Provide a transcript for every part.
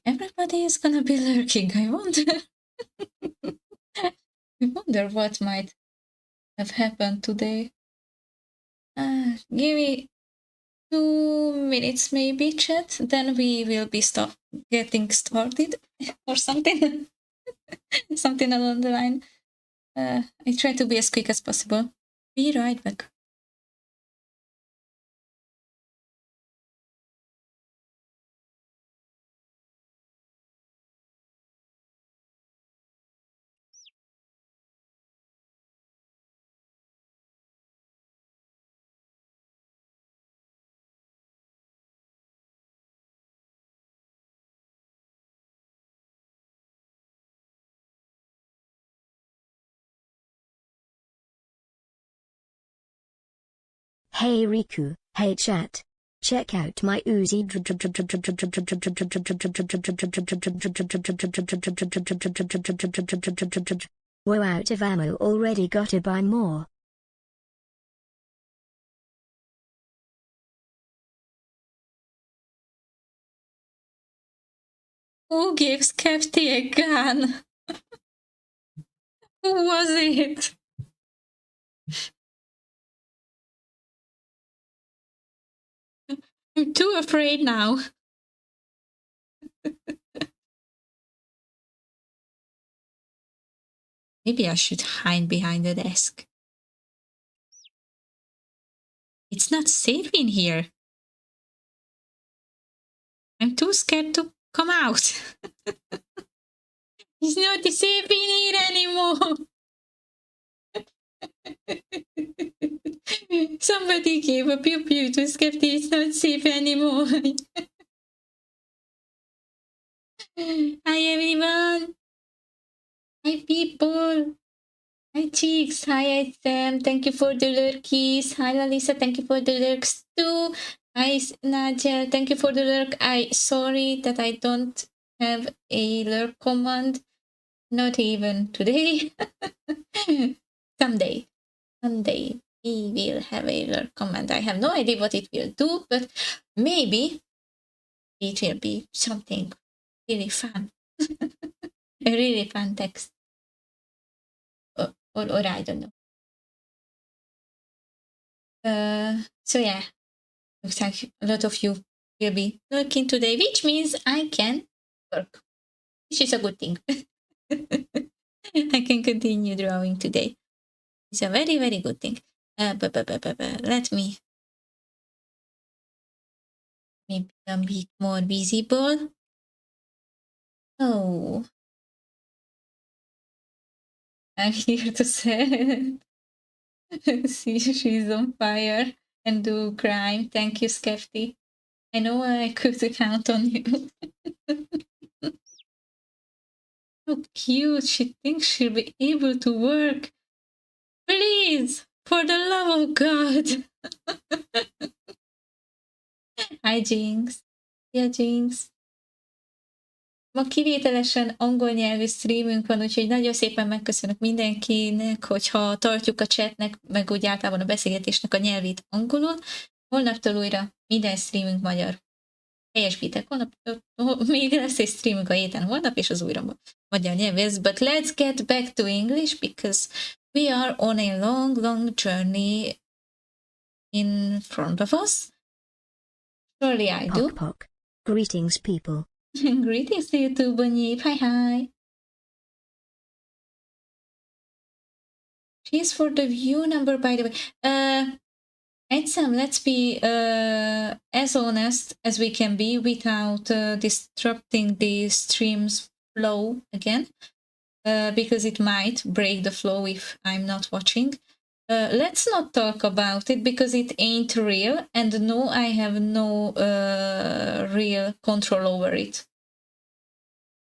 Everybody is gonna be lurking. I wonder. I wonder what might have happened today. Give me 2 minutes maybe, chat. Then we will be getting started or something. Something along the line. I try to be as quick as possible. Be right back. Hey Riku, hey chat. Check out my Uzi. We're out of ammo already, gotta buy more. Who gives Kefti a gun? Who was it? I'm too afraid now. Maybe I should hide behind the desk. It's not safe in here. I'm too scared to come out. It's not safe in here anymore. Somebody gave a pew pew to Skepti. It's not safe anymore. Hi everyone. Hi people. Hi Cheeks. Hi Sam. Thank you for the lurkies. Hi Lalisa. Thank you for the lurks too. Hi Nadia. Thank you for the lurk. Sorry that I don't have a lurk command. Not even today. Someday we will have a lurk command. I have no idea what it will do, but maybe it will be something really fun. A really fun text. Or I don't know. So yeah, looks like a lot of you will be lurking today, which means I can work, which is a good thing. I can continue drawing today. It's a very, very good thing. Let me maybe a bit more visible. Oh, I'm here to say see she's on fire and do crime. Thank you, Skefti. I know I could count on you. How cute. She thinks she'll be able to work. Please, for the love of God. Hi, Jinx. Szia, Jinx. Ma kivételesen angol nyelvű streamünk van, úgyhogy nagyon szépen megköszönök mindenkinek, hogyha tartjuk a chatnek, meg úgy általában a beszélgetésnek a nyelvét angolul. Holnaptól újra minden streamünk magyar. Helyesbítek, holnap még lesz egy streamünk a héten holnap, és az újra magyar nyelvész. But let's get back to English, because we are on a long, long journey in front of us. Surely I do. Pock. Greetings, people. Greetings to you too, Bonnie. Hi, hi. Cheers for the view number, by the way. And Sam, let's be as honest as we can be without disrupting the stream's flow again, because it might break the flow if I'm not watching. Let's not talk about it because it ain't real, and no, I have no real control over it.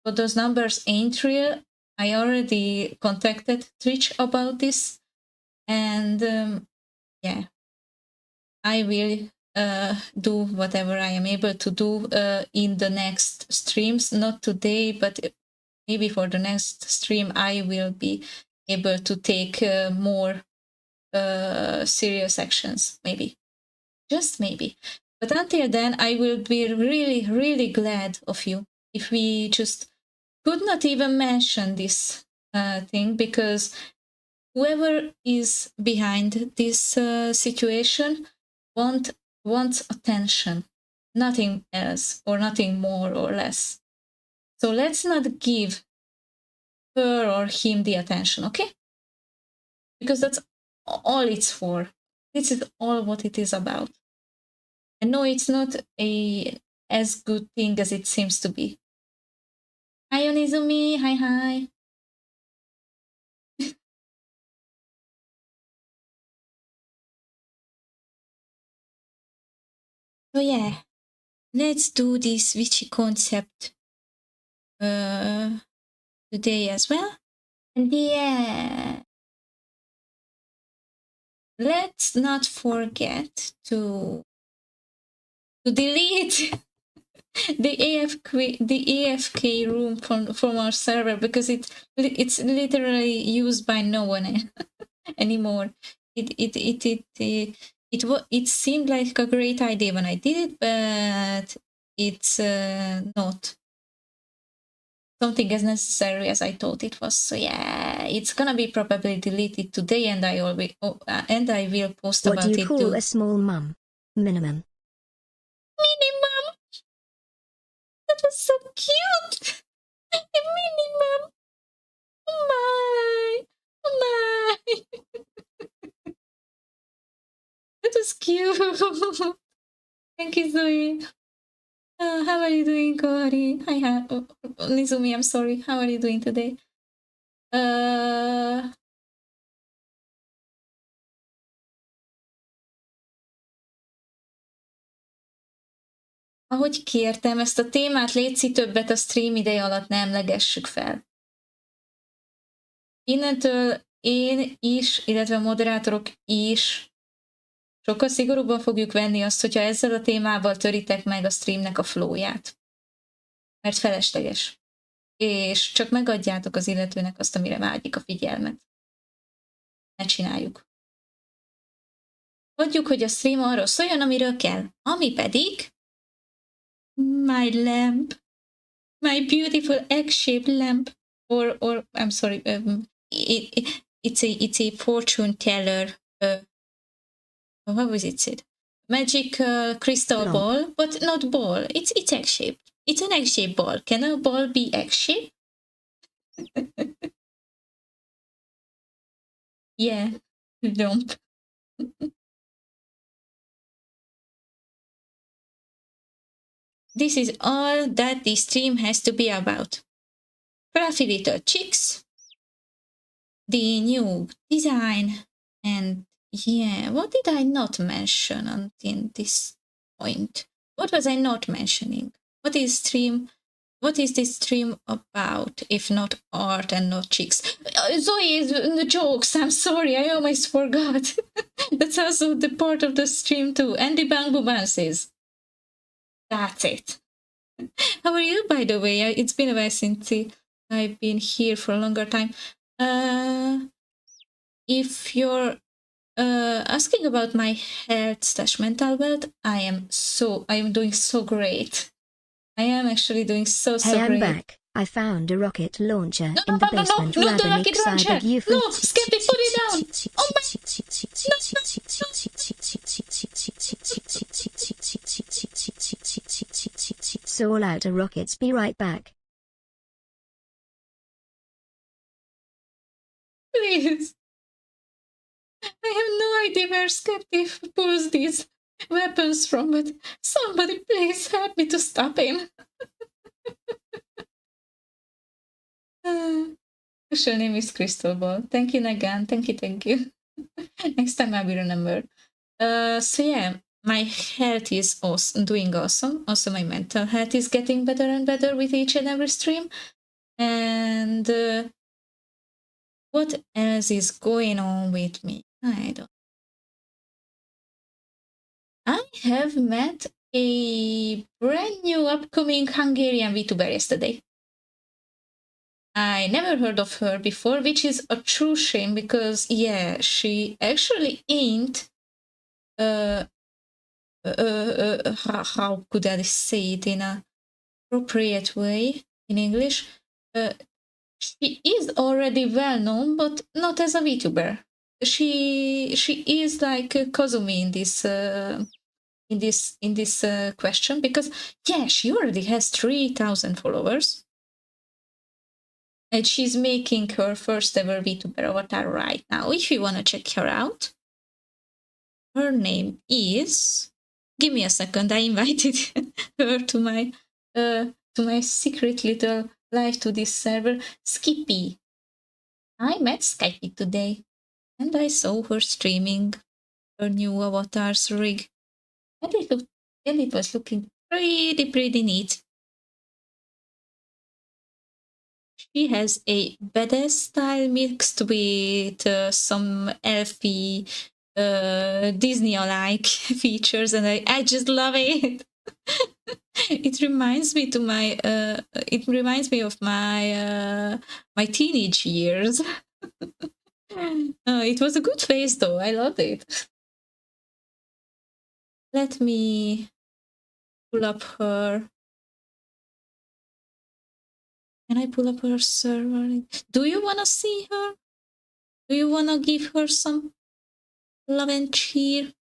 But those numbers ain't real. I already contacted Twitch about this, and yeah, I will do whatever I am able to do in the next streams. Not today, but maybe for the next stream, I will be able to take more serious actions, maybe. Just maybe. But until then, I will be really, really glad of you if we just could not even mention this thing, because whoever is behind this situation wants attention, nothing else, or nothing more or less. So let's not give her or him the attention, okay? Because that's all it's for. This is all what it is about. I know it's not as good thing as it seems to be. Hi, Onizumi. Hi. So yeah, let's do this witchy concept today as well. And yeah, let's not forget to delete the AFK room from our server, because it's literally used by no one anymore. It seemed like a great idea when I did it, but it's not something as necessary as I thought it was. So yeah, it's gonna be probably deleted today, and I will post What about do you it call too. a small mum? Minimum. Minimum. That was so cute. A minimum. Oh my. That was cute. Thank you, Zoe. How are you doing, Kori? Hi, Nizumi, I'm sorry. How are you doing today? Ahogy kértem, ezt a témát létszi többet a stream ideje alatt ne emlegessük fel. Innentől én is, illetve a moderátorok is sokkal szigorúbban fogjuk venni azt, hogyha ezzel a témával töritek meg a streamnek a flowját. Mert felesleges. És csak megadjátok az illetőnek azt, amire vágyik a figyelmet. Ne csináljuk. Hagyjuk, hogy a stream arról szóljon, amiről kell. Ami pedig my lamp, my beautiful egg-shaped lamp, or I'm sorry, it's a fortune teller. What was it said? Magic crystal ball, but not ball. It's egg-shaped. It's an egg-shaped ball. Can a ball be egg-shaped? Yeah, lump. This is all that this stream has to be about. Fluffy little chicks, the new design, and yeah, what did I not mention until this point? What was I not mentioning? What is this stream about, if not art and not chicks? Zoe, the jokes, I'm sorry, I almost forgot. That's also the part of the stream too. And the bamboo bounces. That's it. How are you, by the way? It's been a while since I've been here for a longer time. If you're asking about my health / mental wealth, I am doing so great. I am actually doing so Hey, I'm great. back. I found a rocket launcher in the basement. No, the rather rocket launcher. excited you No, Skeppy, put it down. Oh my. Saw out a rockets. Be right back. Please. I have no idea where Skeptic pulls these weapons from, but somebody please help me to stop him. Official name is Crystal Ball. Thank you, Nagan. Thank you. Next time I will remember. So yeah, my health is doing awesome. Also, my mental health is getting better and better with each and every stream. And what else is going on with me? I have met a brand new upcoming Hungarian VTuber yesterday. I never heard of her before, which is a true shame, because yeah, she actually ain't how could I say it in a appropriate way in English. She is already well known, but not as a VTuber. She is like Kozumi in this question, because yeah, she already has 3,000 followers, and she's making her first ever VTuber avatar right now. If you want to check her out, her name is, give me a second, I invited her to my secret little live to this server, Skippy. I met Skippy today, and I saw her streaming her new avatar's rig, and it was looking pretty neat. She has a badass style mixed with some elfy Disney-like features, and I just love it. It reminds me of my teenage years. It was a good phase though. I loved it. Let me pull up her. Can I pull up her server? Do you want to see her? Do you want to give her some love and cheer?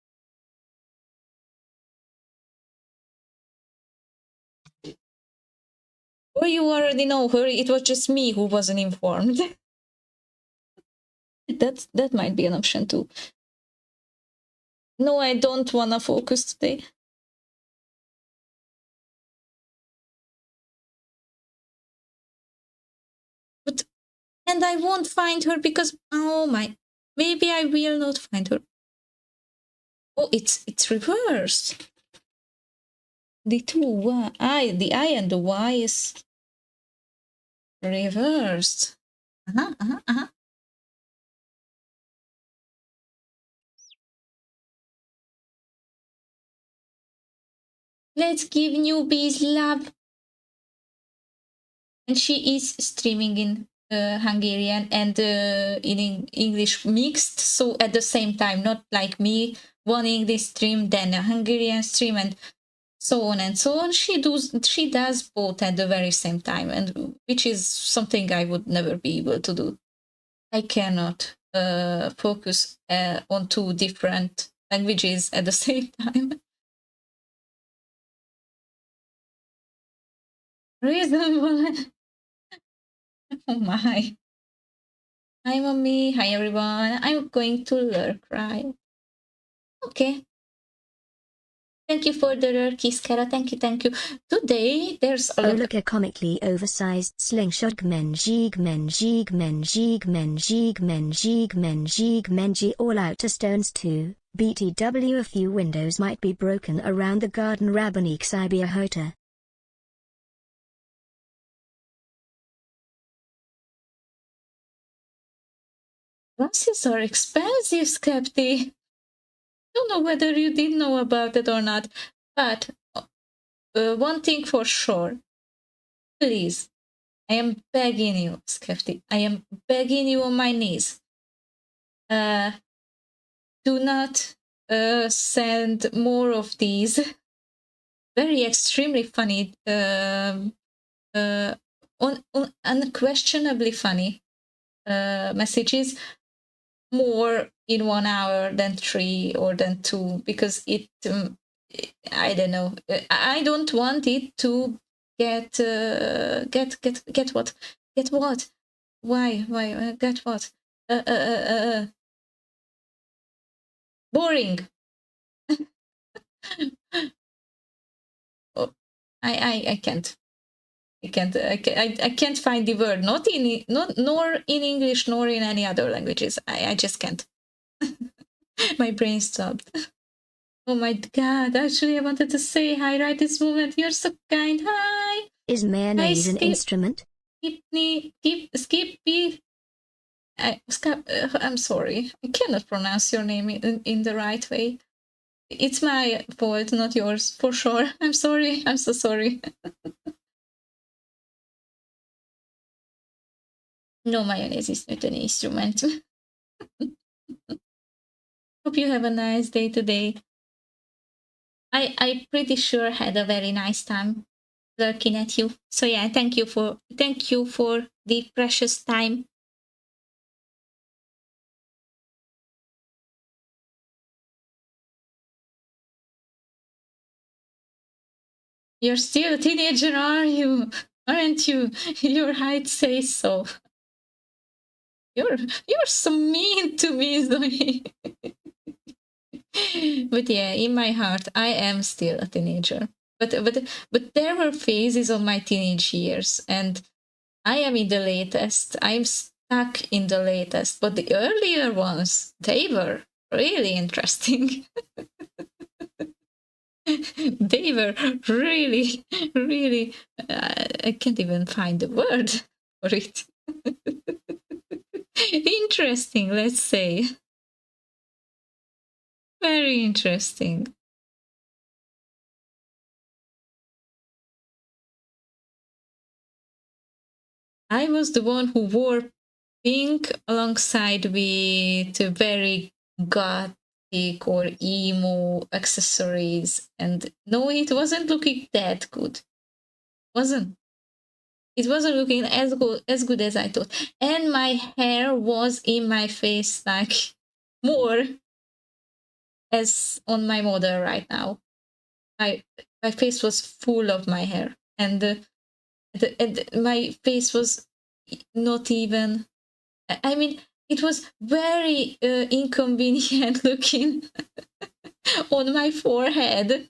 Or you already know her, it was just me who wasn't informed. That might be an option too. No, I don't want to focus today. But, and I won't find her because, oh my, maybe I will not find her. Oh, it's reversed. The the I and the Y is reversed. Let's give newbies love. And she is streaming in Hungarian and in English mixed. So at the same time, not like me, one English stream, then a Hungarian stream, and so on and so on. She does both at the very same time, and which is something I would never be able to do. I cannot focus on two different languages at the same time. Reasonable. Oh my. Hi, mommy. Hi, everyone. I'm going to lurk, right? Okay. Thank you for the lurkies, Kara. Thank you. Today, there's a lot. Oh, look, a comically oversized slingshot Gmenji all out to stones too. BTW, a few windows might be broken around the garden Rabbanik Sibia Hota. Glasses are expensive, Skepti. Don't know whether you did know about it or not, but one thing for sure, please, I am begging you, Skepti, I am begging you on my knees, do not send more of these very extremely funny, unquestionably funny messages more in 1 hour than 3 or than 2, because it I don't know, I don't want it to get what why get what boring. Oh, I can't. I can't find the word, nor in English nor in any other languages. I just can't. My brain stopped. Oh my god, actually I wanted to say hi right this moment. You're so kind. Hi. Is mayonnaise an instrument? Skippy. I'm sorry. I cannot pronounce your name in the right way. It's my fault, not yours, for sure. I'm sorry. I'm so sorry. No, mayonnaise is not an instrument. Hope you have a nice day today. I pretty sure had a very nice time lurking at you. So yeah, thank you for the precious time. You're still a teenager, are you? Aren't you? Your height says so. You're so mean to me, Zoe. But yeah, in my heart, I am still a teenager. But there were phases of my teenage years, and I am in the latest. I'm stuck in the latest. But the earlier ones, they were really interesting. They were really, really. I can't even find the word for it. Interesting, let's say. Very interesting. I was the one who wore pink alongside with very gothic or emo accessories. And no, it wasn't looking that good. Wasn't. It wasn't looking as good as I thought. And my hair was in my face like more as on my model right now. My face was full of my hair, and my face was not even. I mean, it was very inconvenient looking on my forehead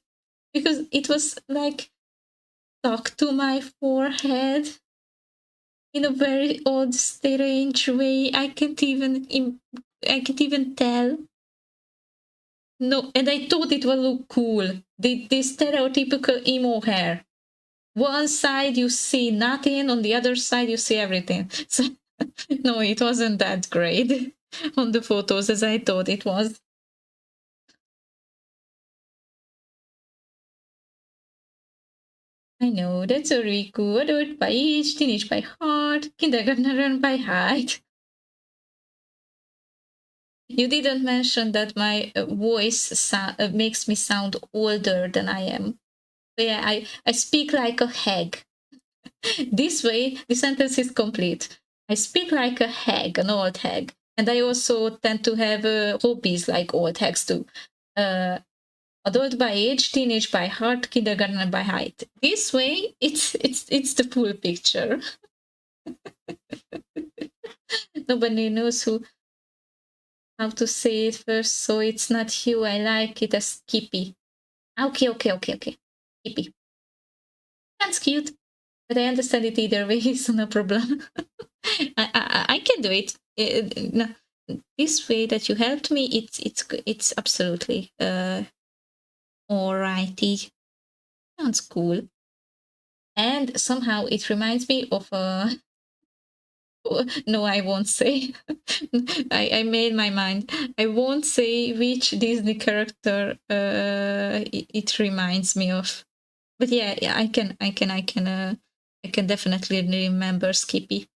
because it was like stuck to my forehead in a very odd, strange way. I can't even tell. No, and I thought it would look cool. The stereotypical emo hair. One side you see nothing, on the other side you see everything. So no, it wasn't that great on the photos as I thought it was. I know, that's a Riku, adult by age, teenage by heart, kindergartner by height. You didn't mention that my voice makes me sound older than I am. So yeah, I speak like a hag. This way, the sentence is complete. I speak like a hag, an old hag. And I also tend to have hobbies like old hags too. Adult by age, teenage by heart, kindergartner by height. This way, it's the full picture. Nobody knows how to say it first, so it's not you. I like it as Skippy. Okay. Skippy. That's cute, but I understand it either way, so no problem. I can do it. No, this way that you helped me, it's absolutely alrighty. Sounds cool. And somehow it reminds me of no, I won't say. I made my mind. I won't say which Disney character it reminds me of. But yeah, I can definitely remember Skippy.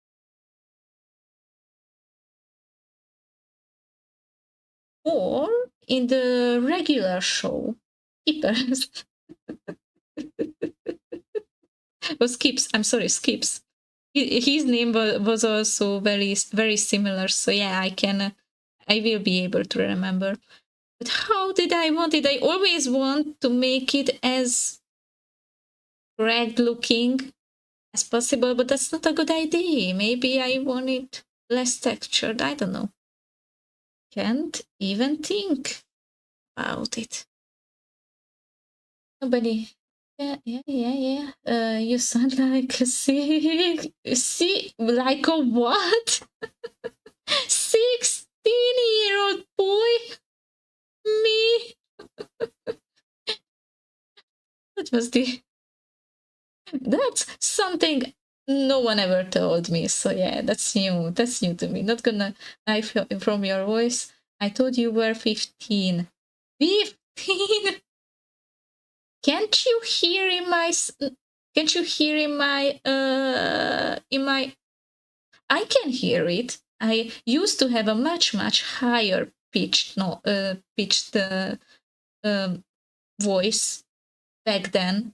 Or in the regular show, Skippers. Oh, Skips. I'm sorry, Skips. His name was also very similar. So yeah, I will be able to remember. But how did I want it? I always want to make it as red looking as possible, but that's not a good idea. Maybe I want it less textured. I don't know. Can't even think about it. Nobody. Yeah. You sound like a like a what? 16-year-old boy? Me? That was that's something no one ever told me. So yeah, that's new. That's new to me. Not gonna lie from your voice. I thought you were 15. 15? Can't you hear in my can't you hear in my I can hear it. I used to have a much higher pitched voice back then,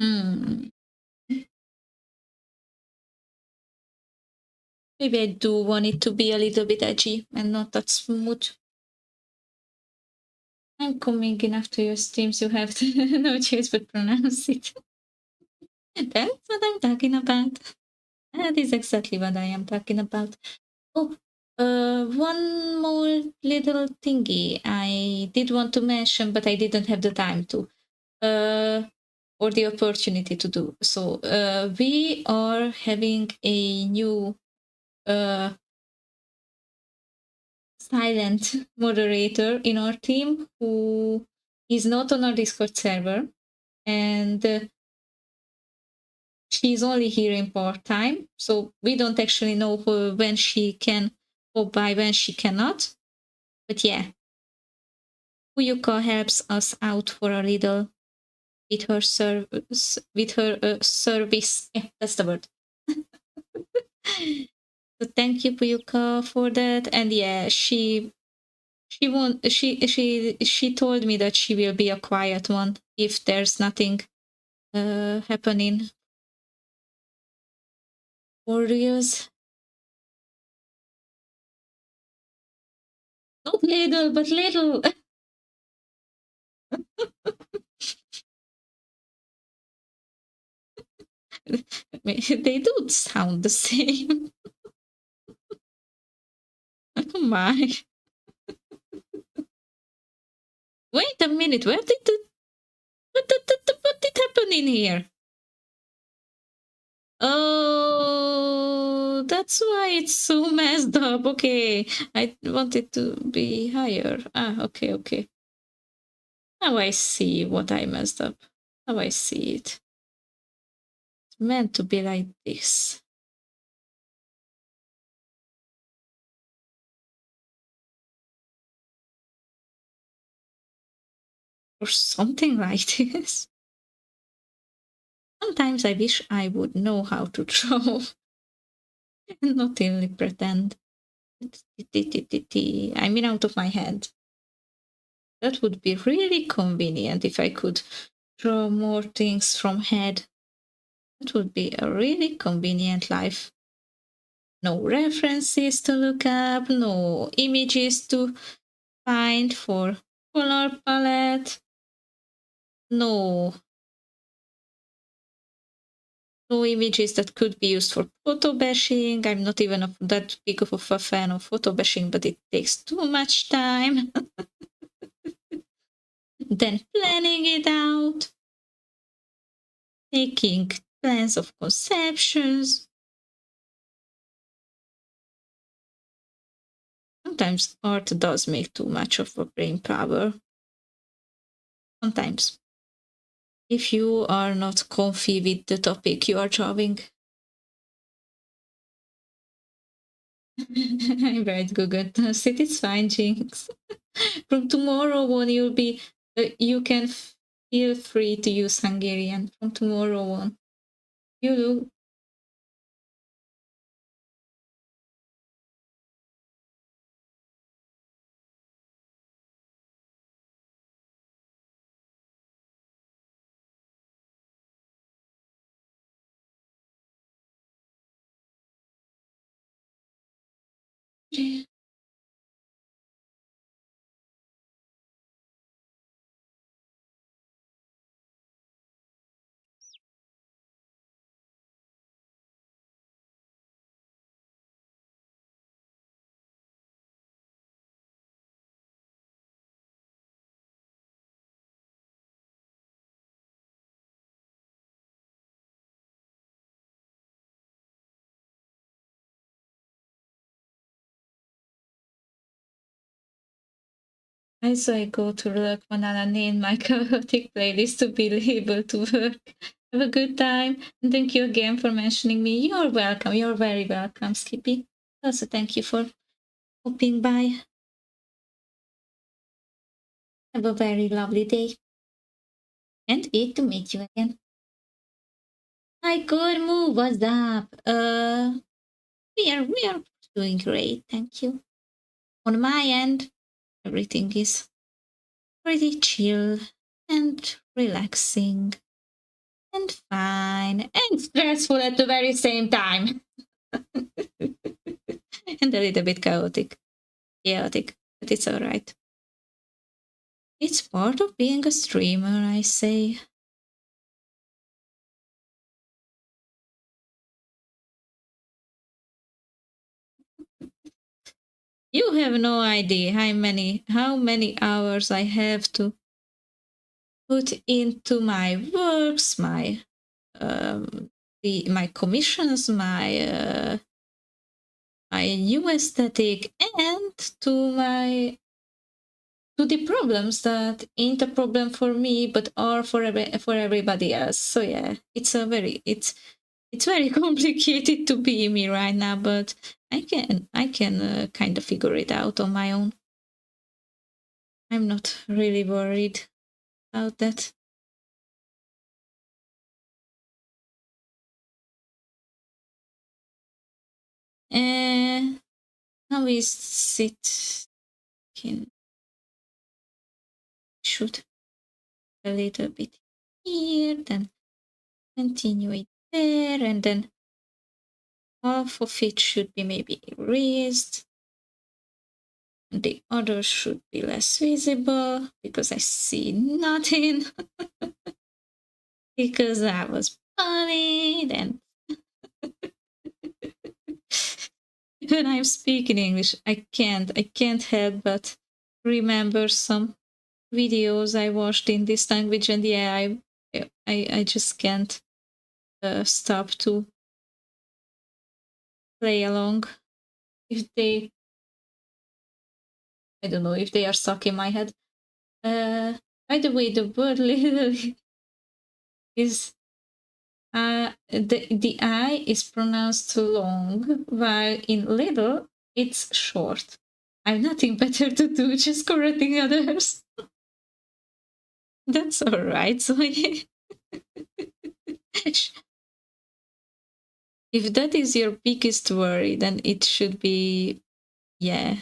Hmm. Maybe I do want it to be a little bit edgy and not that smooth. I'm coming in after your streams. You have no choice but pronounce it. That's what I'm talking about. That is exactly what I am talking about. Oh, one more little thingy I did want to mention, but I didn't have the time to, or the opportunity to do. So we are having a new silent moderator in our team who is not on our Discord server, and she's only here in part time. So we don't actually know when she can or by when she cannot. But yeah, Uyuka helps us out for a little with her service. Service. Yeah, that's the word. So thank you, Puyuka, for that. And yeah, she told me that she will be a quiet one if there's nothing happening for reals. Not little, but little. They do sound the same. Oh my. Wait a minute, where did the what did happen in here? Oh, that's why it's so messed up. Okay, I want it to be higher. Ah, okay, okay. Now I see what I messed up. Now I see it. It's meant to be like this. Or something like this. Sometimes I wish I would know how to draw and not only pretend. I mean, out of my head. That would be really convenient if I could draw more things from head. That would be a really convenient life. No references to look up, no images to find for color palette, no images that could be used for photo bashing. I'm not even that big of a fan of photo bashing, but it takes too much time. Then planning it out, making plans of conceptions. Sometimes art does make too much of a brain power. Sometimes. If you are not comfy with the topic you are drawing. I'm right, Google. Sit, it's fine, Jinx. From tomorrow on, you can feel free to use Hungarian from tomorrow on. You do. Also, I go to look banana in my chaotic playlist to be able to work. Have a good time. And thank you again for mentioning me. You're welcome. You're very welcome, Skippy. Also, thank you for popping by. Have a very lovely day. And great to meet you again. Hi, good move. What's up? We are doing great. Thank you. On my end, everything is pretty chill and relaxing and fine and stressful at the very same time. And a little bit chaotic, but it's all right. It's part of being a streamer, I say. You have no idea how many hours I have to put into my works, my my commissions, my new aesthetic, and to the problems that ain't a problem for me but are for everybody else. So yeah, it's very complicated to be me right now, but I can kind of figure it out on my own. I'm not really worried about that. And how is it? Can shoot a little bit here, then continue it there, and then half of it should be maybe erased. And the other should be less visible because I see nothing. Because I was funny, then when I'm speaking English, I can't help but remember some videos I watched in this language, and yeah, I just can't stop to play along. If they, I don't know, if they are stuck in my head. By the way, the word little is the I is pronounced long, while in little it's short. I've nothing better to do, just correcting others. That's all right. So if that is your biggest worry, then it should be, yeah.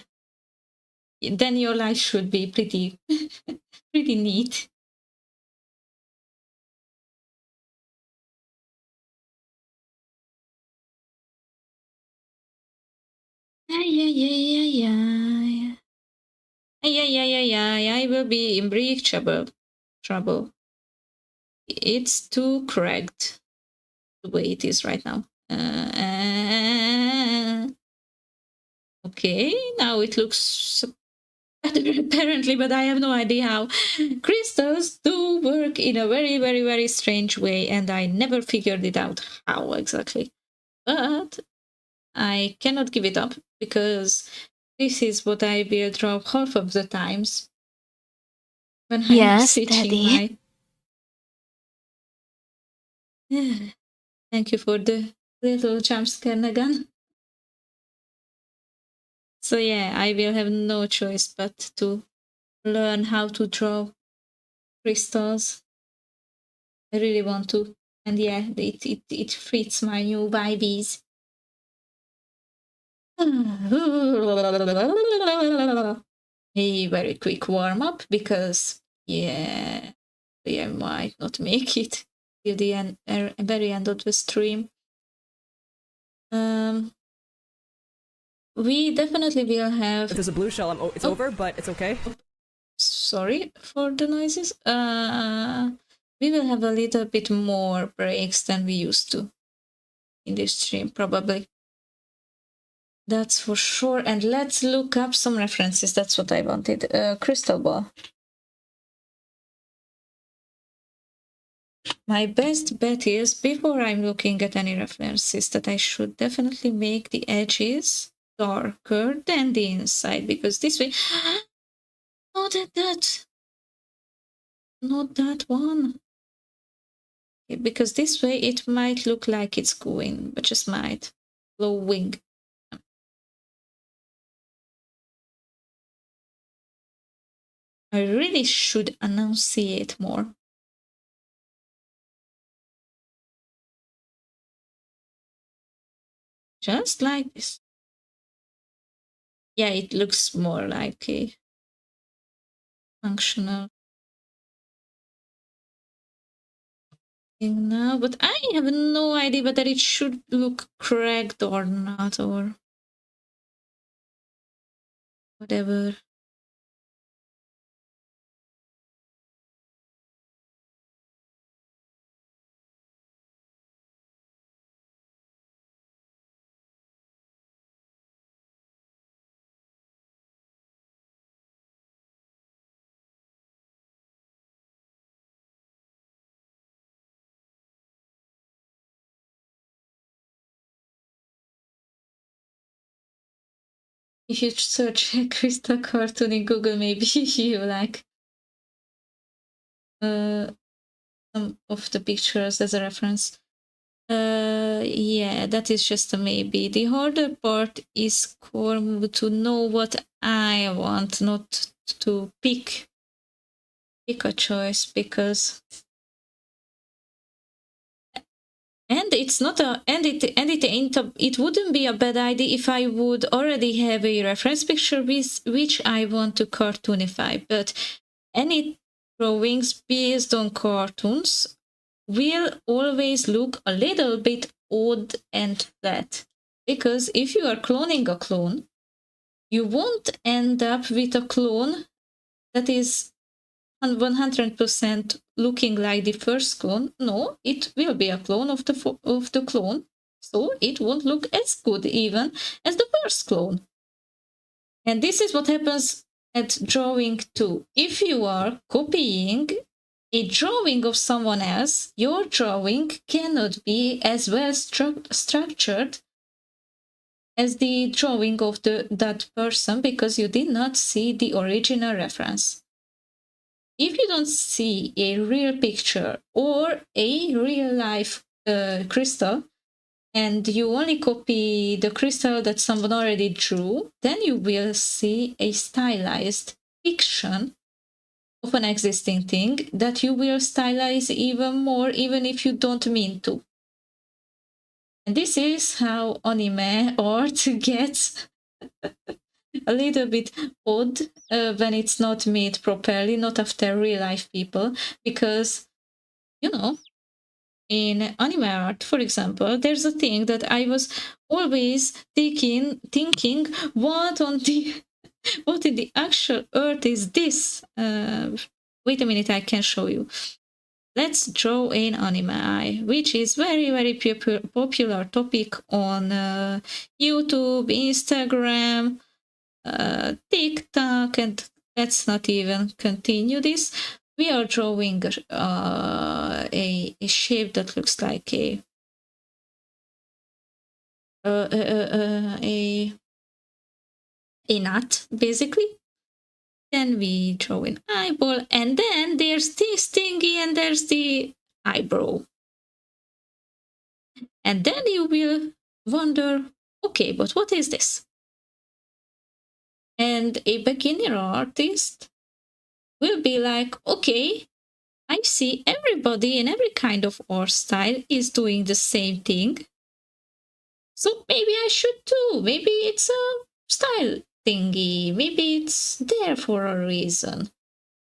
Then your life should be pretty, pretty neat. Yeah. I will be in big trouble. It's too correct the way it is right now. Okay, now it looks better apparently, but I have no idea how. Crystals do work in a very, very, very strange way, and I never figured it out how exactly. But I cannot give it up because this is what I will draw half of the times when I'm Yes, switching Daddy. my. Thank you for the little jump scare again. So yeah, I will have no choice but to learn how to draw crystals. I really want to. And yeah, it fits my new vibes. A very quick warm up because yeah, I might not make it till the end, very end of the stream. We definitely will have. If there's a blue shell, it's over, but it's okay. Sorry for the noises. We will have a little bit more breaks than we used to in this stream, probably. That's for sure. And let's look up some references. That's what I wanted. Crystal ball. My best bet is, before I'm looking at any references, that I should definitely make the edges darker than the inside, because this way... Not that one. Okay, because this way it might look like it's going, but just might. Glowing. I really should enunciate more. Just like this. Yeah, it looks more like a functional. now, but I have no idea whether it should look correct or not, or whatever. If you search crystal cartoon in Google, maybe you like some of the pictures as a reference. Yeah, that is just a maybe. The harder part is to know what I want, not to pick a choice, because and it's not a it wouldn't be a bad idea if I would already have a reference picture with which I want to cartoonify, but any drawings based on cartoons will always look a little bit odd and flat, because if you are cloning a clone, you won't end up with a clone that is 100% looking like the first clone. No, it will be a clone of the clone, so it won't look as good even as the first clone. And this is what happens at drawing too. If you are copying a drawing of someone else, your drawing cannot be as well structured as the drawing of that person, because you did not see the original reference. If you don't see a real picture or a real life crystal, and you only copy the crystal that someone already drew, then you will see a stylized fiction of an existing thing that you will stylize even more, even if you don't mean to. And this is how anime art gets a little bit odd when it's not made properly, not after real life people, because, you know, in anime art, for example, there's a thing that I was always thinking, what on the what in the actual earth is this? Wait a minute, I can show you. Let's draw an anime, which is very, very popular topic on YouTube, Instagram, TikTok, and let's not even continue this. We are drawing a shape that looks like a nut, basically. Then we draw an eyeball, and then there's this thingy, and there's the eyebrow. And then you will wonder, okay, but what is this? And a beginner artist will be like, okay, I see everybody in every kind of art style is doing the same thing. So maybe I should too. Maybe it's a style thingy. Maybe it's there for a reason.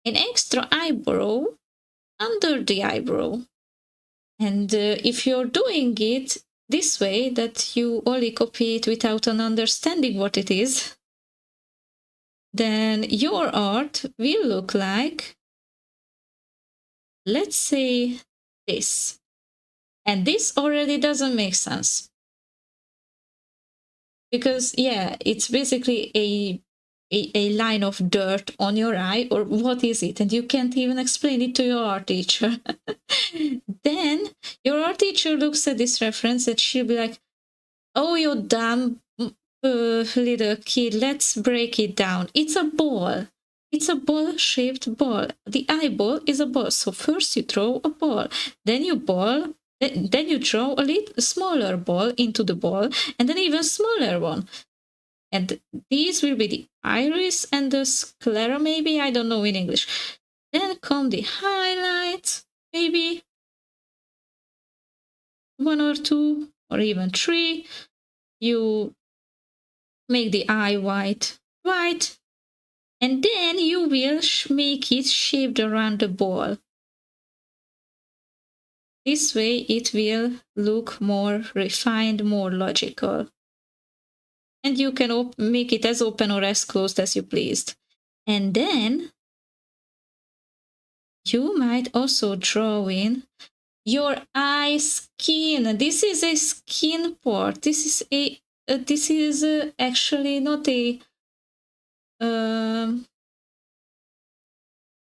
An extra eyebrow under the eyebrow. And if you're doing it this way, that you only copy it without an understanding what it is, then your art will look like, let's say, this. And this already doesn't make sense. Because, yeah, it's basically a line of dirt on your eye, or what is it? And you can't even explain it to your art teacher. Then your art teacher looks at this reference and she'll be like, oh, you dumb little kid, let's break it down. It's a ball. It's a ball-shaped ball. The eyeball is a ball. So first you draw a ball, then you draw a little smaller ball into the ball, and then even smaller one. And these will be the iris and the sclera, maybe, I don't know in English. Then come the highlights, maybe 1 or 2 or even 3. You make the eye white, and then you will make it shaped around the ball. This way it will look more refined, more logical. And you can make it as open or as closed as you pleased. And then you might also draw in your eye skin. This is a skin part. This is actually not a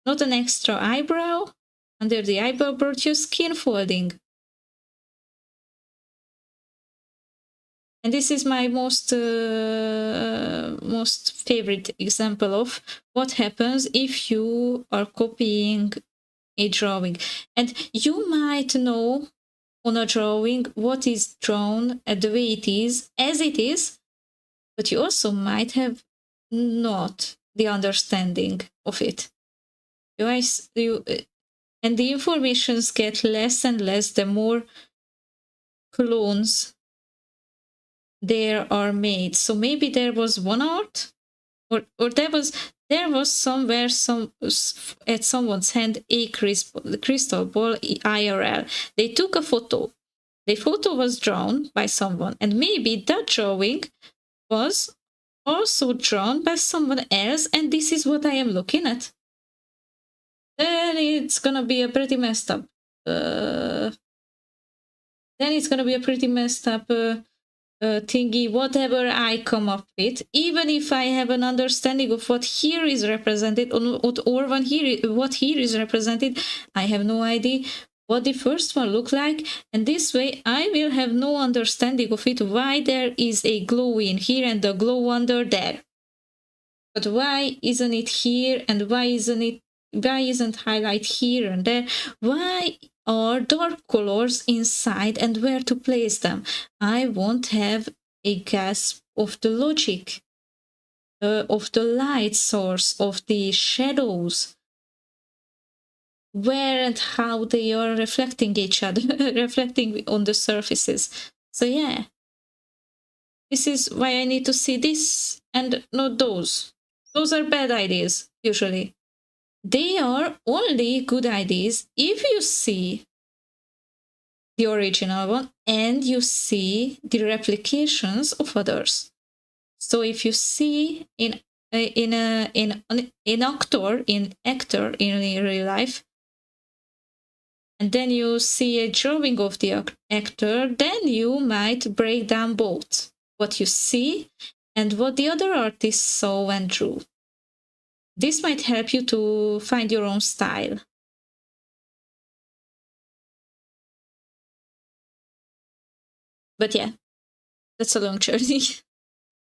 not an extra eyebrow under the eyebrow, but your skin folding. And this is my most favorite example of what happens if you are copying a drawing. And you might know on a drawing what is drawn and the way it is, as it is, but you also might have not the understanding of it. And the informations get less and less the more clones there are made. So maybe there was one art, or there was somewhere at someone's hand a crystal ball IRL. They took a photo. The photo was drawn by someone, and maybe that drawing was also drawn by someone else, and this is what I am looking at. Then it's gonna be a pretty messed up. Thingy, whatever I come up with, even if I have an understanding of what here is represented or what here is represented, I have no idea what the first one looked like, and this way I will have no understanding of it, why there is a glow in here and a glow under there. But why isn't it here, and why isn't highlight here and there? Why are dark colors inside, and where to place them? I won't have a grasp of the logic, of the light source, of the shadows, where and how they are reflecting each other, reflecting on the surfaces. So yeah, this is why I need to see this and not those. Those are bad ideas, usually. They are only good ideas if you see the original one and you see the replications of others. So if you see an actor in real life, and then you see a drawing of the actor, then you might break down both what you see and what the other artist saw and drew. This might help you to find your own style. But yeah, that's a long journey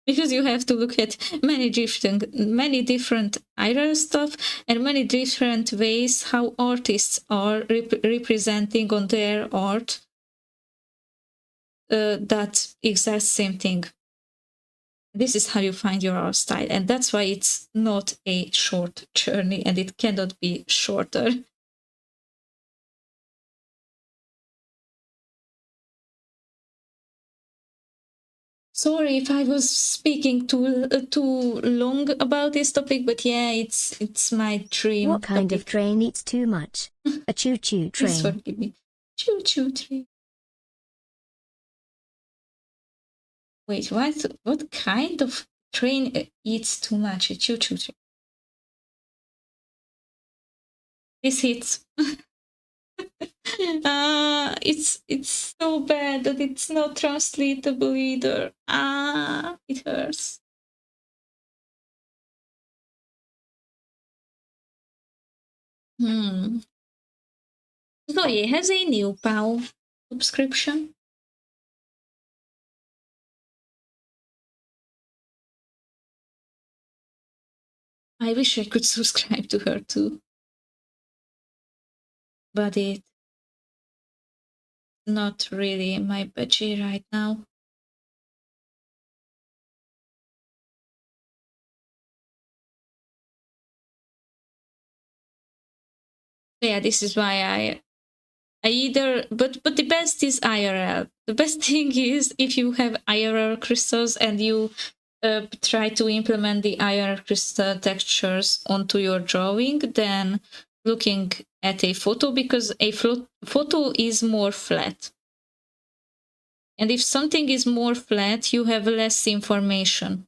because you have to look at many different IRL stuff and many different ways how artists are representing on their art that exact same thing. This is how you find your art style, and that's why it's not a short journey, and it cannot be shorter. Sorry if I was speaking too long about this topic, but yeah, it's my dream. What kind of train eats too much? A choo-choo train. Please forgive me. Choo-choo train. Wait, what kind of train eats too much? A choo-choo train. This hits. It's so bad that it's not translatable either. It hurts. Zoe has a new PAL subscription. I wish I could subscribe to her too. But it's not really my budget right now. Yeah, this is why I either, but the best is IRL. The best thing is if you have IRL crystals and you try to implement the IRL crystal textures onto your drawing, then looking at a photo because a photo is more flat. And if something is more flat, you have less information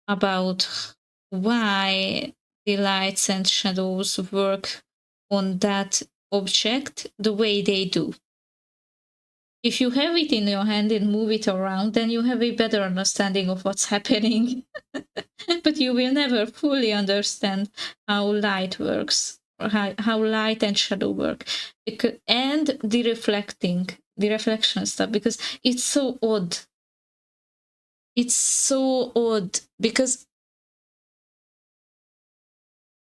about why the lights and shadows work on that object the way they do. If you have it in your hand and move it around, then you have a better understanding of what's happening. But you will never fully understand how light works, or how light and shadow work, and the reflection stuff, because it's so odd. It's so odd because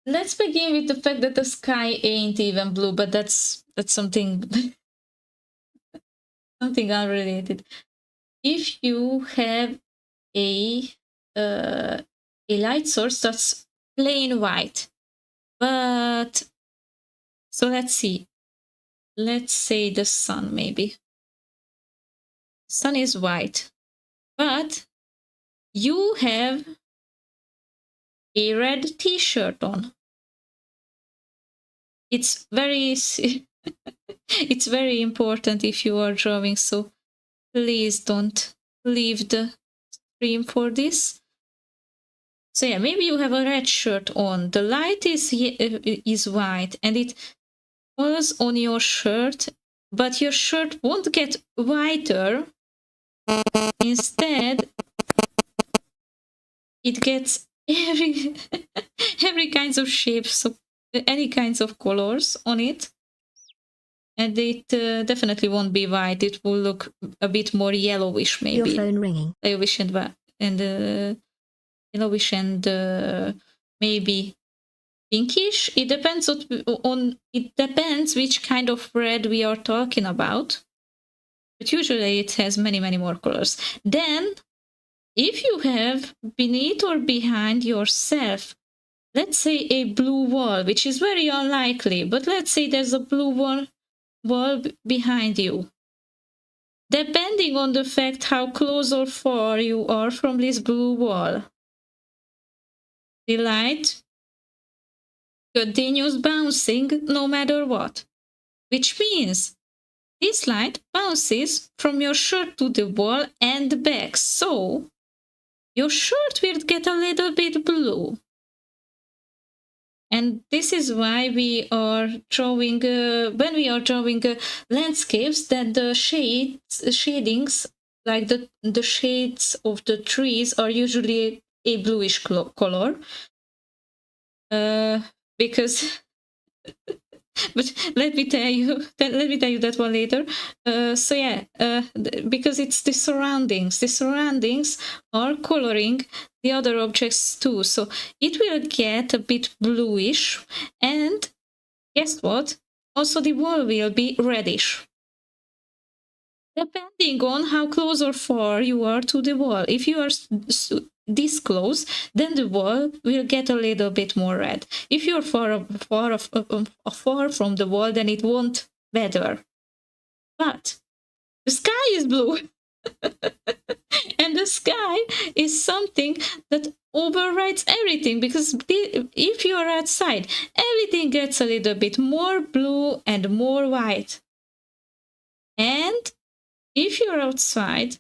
let's begin with the fact that the sky ain't even blue, but that's something something unrelated. If you have a light source that's plain white, but so let's see. Let's say the sun, maybe. Sun is white, but you have a red t-shirt on. It's very it's very important if you are drawing, so please don't leave the stream for this. So yeah, maybe you have a red shirt on. The light is white and it falls on your shirt, but your shirt won't get whiter. Instead, it gets every kinds of shapes, so any kinds of colors on it. And it definitely won't be white. It will look a bit more yellowish, maybe. Your phone ringing. Yellowish yellowish and maybe pinkish. It depends it depends which kind of red we are talking about. But usually it has many more colors. Then, if you have beneath or behind yourself, let's say a blue wall, which is very unlikely, but let's say there's a blue wall behind you. Depending on the fact how close or far you are from this blue wall, the light continues bouncing no matter what, which means this light bounces from your shirt to the wall and back, so your shirt will get a little bit blue. And this is why we are drawing, when we are drawing landscapes, that the shadings, like the shades of the trees, are usually a bluish color. Because but let me tell you that one later. So yeah, because it's the surroundings. The surroundings are coloring the other objects too. So it will get a bit bluish, and guess what? Also the wall will be reddish. Depending on how close or far you are to the wall. If you are this close, then the wall will get a little bit more red. If you're far from the wall, then it won't matter. But the sky is blue. And the sky is something that overrides everything, because if you're outside, everything gets a little bit more blue and more white. And if you're outside,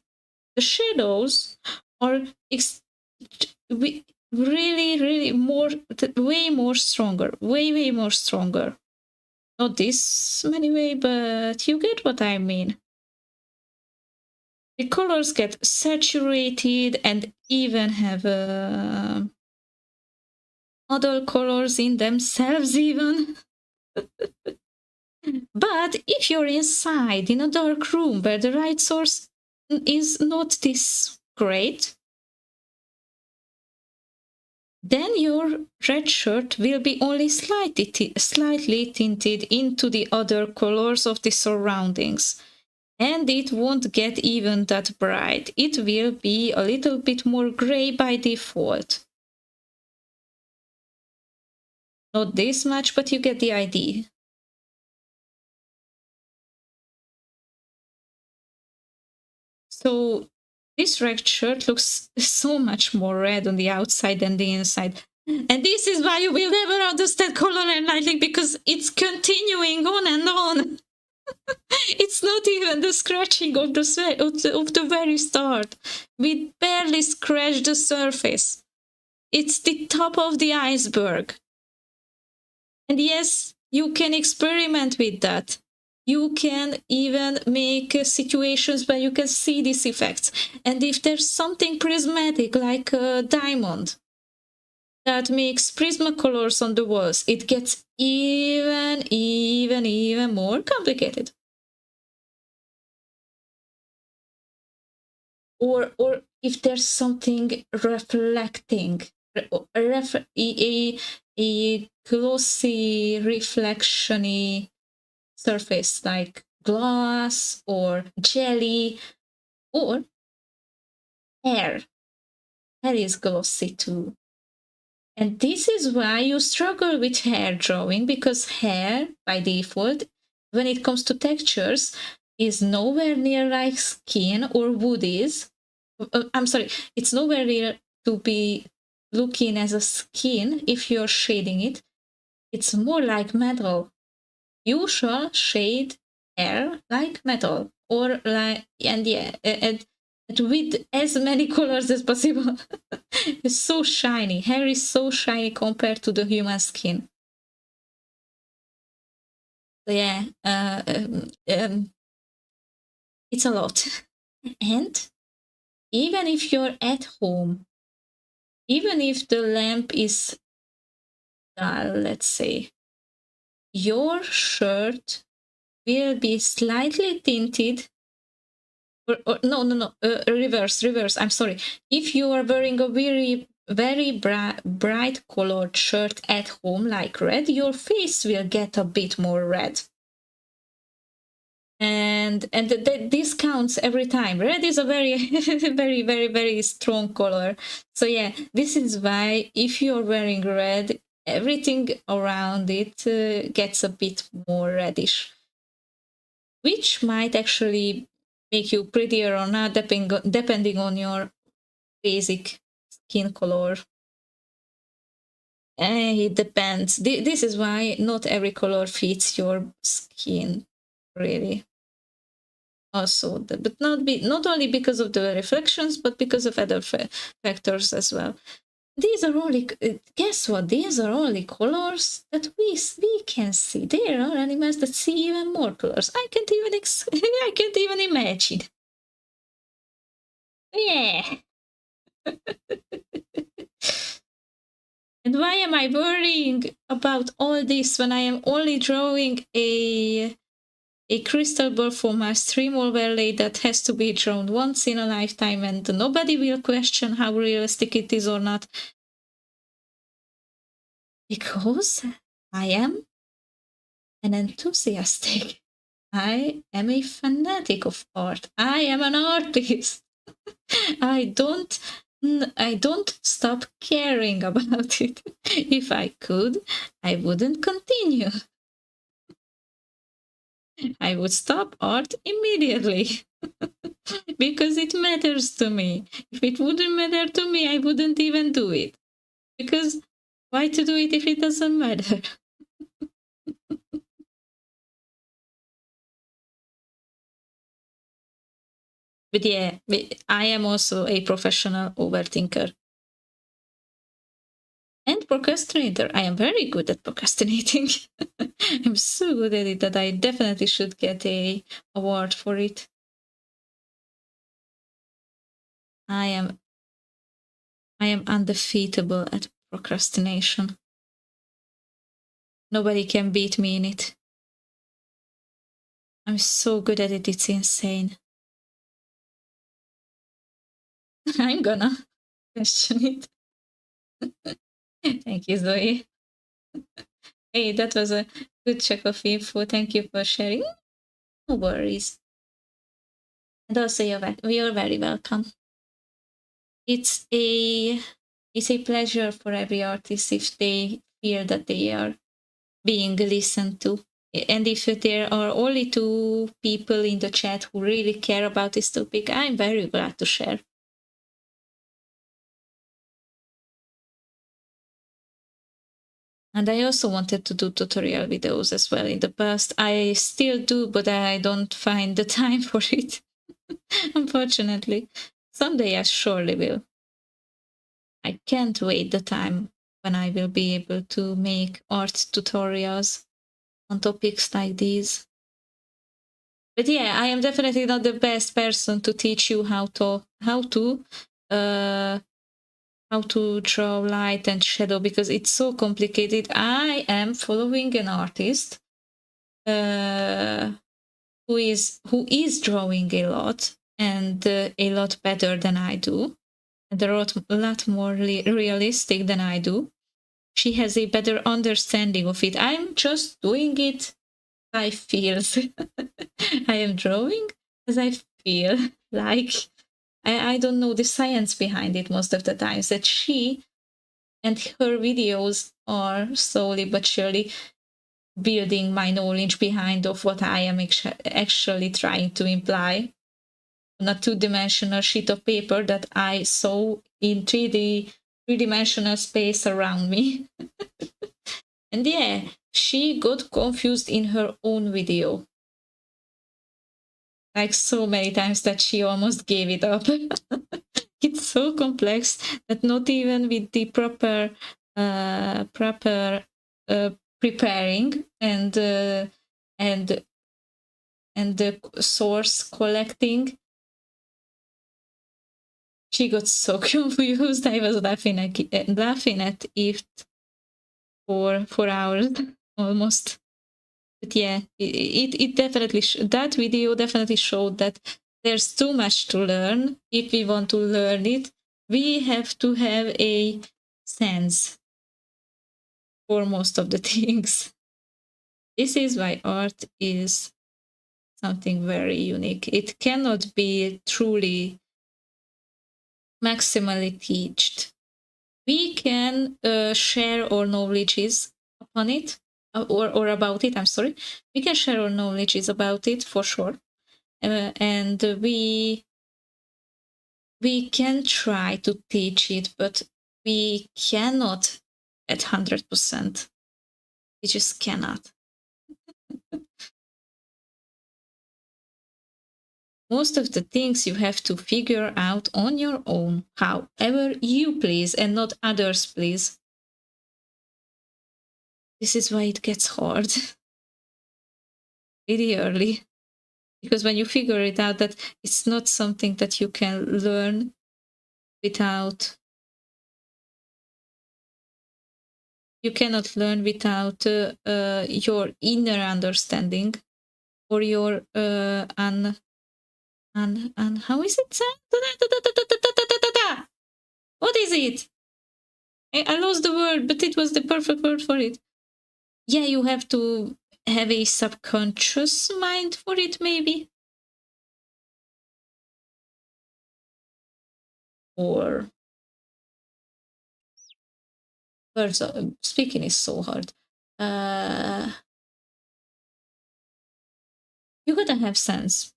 the shadows are really way more stronger. Not this many way, but you get what I mean. The colors get saturated and even have other colors in themselves even. But if you're inside in a dark room where the light source is not this great, then your red shirt will be only slightly tinted into the other colors of the surroundings. And it won't get even that bright. It will be a little bit more gray by default. Not this much, but you get the idea. So this red shirt looks so much more red on the outside than the inside. And this is why you will never understand color and lighting, because it's continuing on and on. It's not even the scratching of the very start. We barely scratch the surface. It's the top of the iceberg. And yes, you can experiment with that. You can even make situations where you can see these effects. And if there's something prismatic like a diamond that makes Prismacolors on the walls, it gets even more complicated. Or if there's something reflecting, a glossy, reflection-y surface like glass or jelly or hair. Hair is glossy too. And this is why you struggle with hair drawing, because hair, by default, when it comes to textures, is nowhere near like skin or wood is. I'm sorry, it's nowhere near to be looking as a skin if you're shading it. It's more like metal. You shall shade hair like metal, or like, and yeah, and with as many colors as possible. It's so shiny. Hair is so shiny compared to the human skin. So yeah, it's a lot. And even if you're at home, even if the lamp is dull, let's say, your shirt will be slightly tinted. No, reverse. I'm sorry. If you are wearing a very bright colored shirt at home, like red, your face will get a bit more red. And this counts every time. Red is a very very strong color. So yeah, this is why if you're wearing red, everything around it gets a bit more reddish, which might actually make you prettier or not, depending on your basic skin color. It depends. This is why not every color fits your skin, really. Also, but not only because of the reflections, but because of other factors as well. These are only, guess what? These are only colors that we can see. There are animals that see even more colors. I can't even I can't even imagine. Yeah. And why am I worrying about all this when I am only drawing a crystal ball for my stream overlay that has to be drawn once in a lifetime, and nobody will question how realistic it is or not? Because I am an enthusiastic. I am a fanatic of art. I am an artist. I don't stop caring about it. If I could, I wouldn't continue. I would stop art immediately because it matters to me. If it wouldn't matter to me, I wouldn't even do it. Because why to do it if it doesn't matter? But yeah, I am also a professional overthinker. And procrastinator. I am very good at procrastinating. I'm so good at it that I definitely should get a award for it. I am undefeatable at procrastination. Nobody can beat me in it. I'm so good at it, it's insane. I'm gonna question it. Thank you, Zoe. Hey, that was a good check of info. Thank you for sharing. No worries. And also, you're very welcome. It's a pleasure for every artist if they feel that they are being listened to. And if there are only 2 people in the chat who really care about this topic, I'm very glad to share. And I also wanted to do tutorial videos as well in the past. I still do, but I don't find the time for it, unfortunately. Someday I surely will. I can't wait the time when I will be able to make art tutorials on topics like these. But yeah, I am definitely not the best person to teach you how to draw light and shadow, because it's so complicated. I am following an artist who is drawing a lot, and a lot better than I do, and a lot more realistic than I do. She has a better understanding of it. I'm just doing it by feels. I am drawing as I feel like. I don't know the science behind it most of the times. That she and her videos are slowly but surely building my knowledge behind of what I am actually trying to imply on a two-dimensional sheet of paper that I saw in three-dimensional space around me. And yeah, she got confused in her own video, like so many times that she almost gave it up. It's so complex that not even with the proper preparing and the source collecting, she got so confused. I was laughing at it for hours almost. But yeah, it definitely that video definitely showed that there's too much to learn. If we want to learn it, we have to have a sense for most of the things. This is why art is something very unique. It cannot be truly maximally taught. We can share our knowledges upon it, or about it. I'm sorry. We can share our knowledges about it for sure, and we can try to teach it, but we cannot at 100%. We just cannot. Most of the things you have to figure out on your own, however you please and not others please. This is why it gets hard really early, because when you figure it out that it's not something that you can learn without, you cannot learn without your inner understanding, or your how is it said? What is it? I lost the word, but it was the perfect word for it. Yeah, you have to have a subconscious mind for it, maybe. Or words speaking is so hard. You gotta have sense.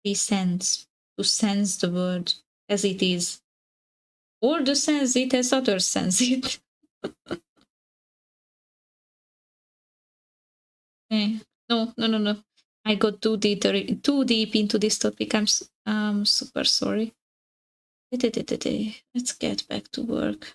The sense to sense the word as it is, or to sense it as others sense it. No. I got too deep into this topic. I'm super sorry. Let's get back to work.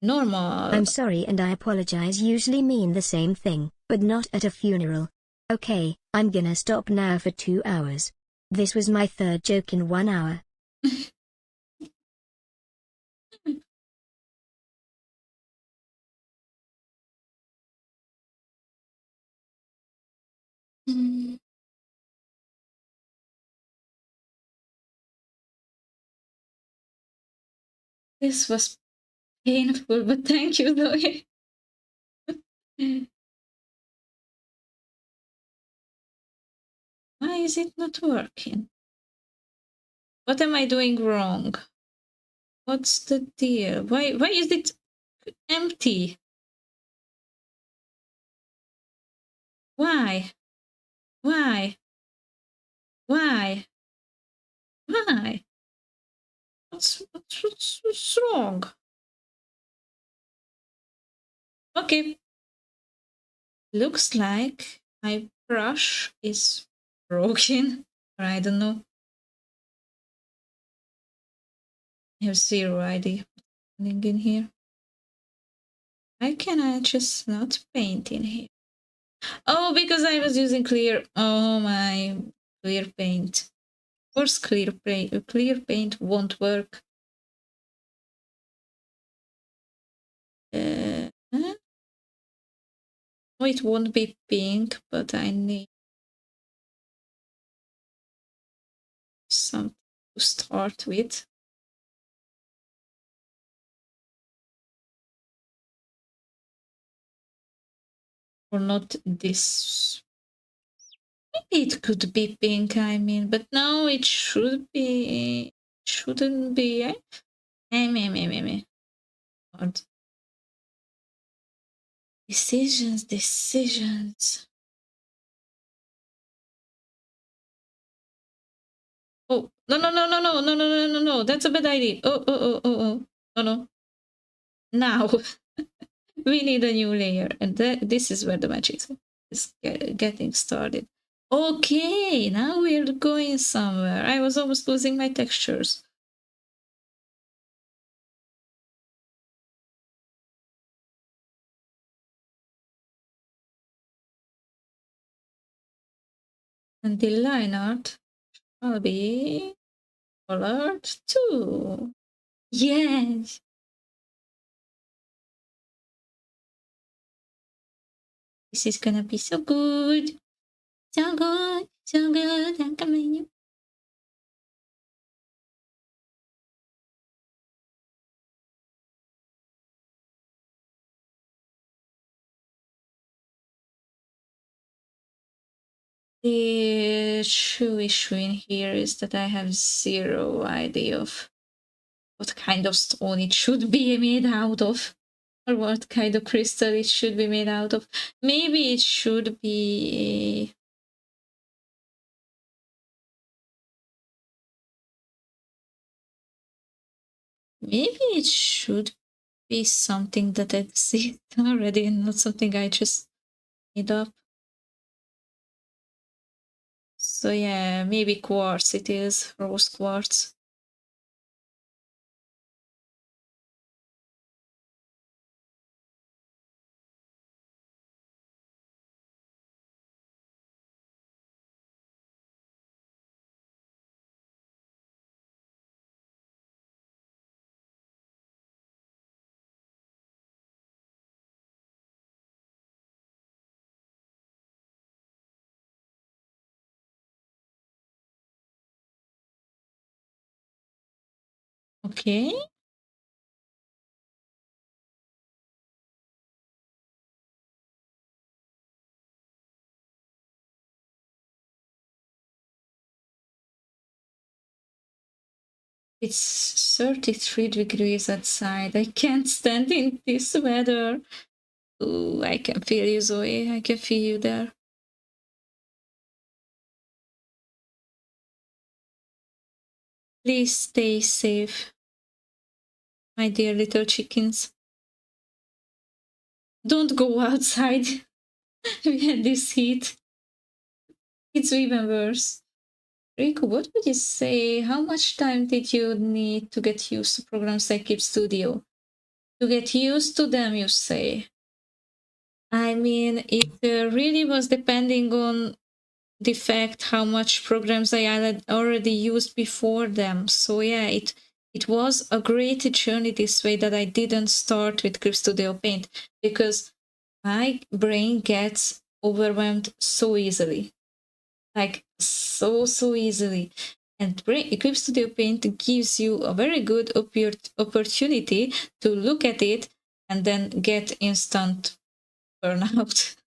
Normal. I'm sorry and I apologize usually mean the same thing, but not at a funeral. Okay, I'm gonna stop now for 2 hours. This was my third joke in 1 hour. This was painful, but thank you, Zoe. Why is it not working? What am I doing wrong? What's the deal? Why is it empty? Why? Why? Why? Why? What's wrong? Okay. Looks like my brush is broken, or I don't know. I have zero idea what's happening in here. Why can I just not paint in here? Oh, because I was using clear. Oh my, clear paint. Of course, clear paint won't work. No, it won't be pink, but I need something to start with. Or not this. Maybe it could be pink, I mean, but no, it should be. Shouldn't be. Hard. Decisions. Oh, no. That's a bad idea. Oh. No. Now we need a new layer, and this is where the magic is getting started. Okay, now we're going somewhere. I was almost losing my textures. And the line art will be colored too. Yes. This is gonna be so good. So good. I'm coming. The true issue in here is that I have zero idea of what kind of stone it should be made out of, or what kind of crystal it should be made out of. Maybe it should be. Maybe it should be something that exists already and not something I just made up. So yeah, maybe quartz it is, rose quartz. Okay. It's 33 degrees outside. I can't stand in this weather. Ooh, I can feel you, Zoe. I can feel you there. Please stay safe, my dear little chickens. Don't go outside. We had this heat. It's even worse. Rico, what would you say? How much time did you need to get used to programs like Keep Studio? To get used to them, you say? I mean, it really was depending on the fact how much programs I had already used before them. So yeah, it was a great journey this way that I didn't start with Clip Studio Paint, because my brain gets overwhelmed so easily. Like so easily. And Clip Studio Paint gives you a very good opportunity to look at it and then get instant burnout.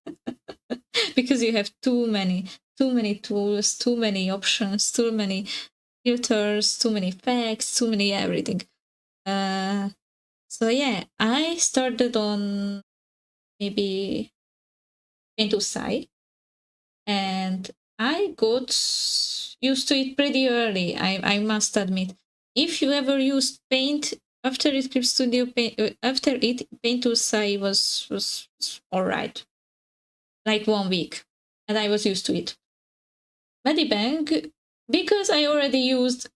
Because you have too many tools, too many options, too many filters, too many effects, too many everything. So yeah, I started on maybe Paint2Sci, and I got used to it pretty early. I must admit. If you ever used Paint, after it, Clip Studio Paint, after it, Paint to Sai was all right, like 1 week, and I was used to it. Medibank, because I already used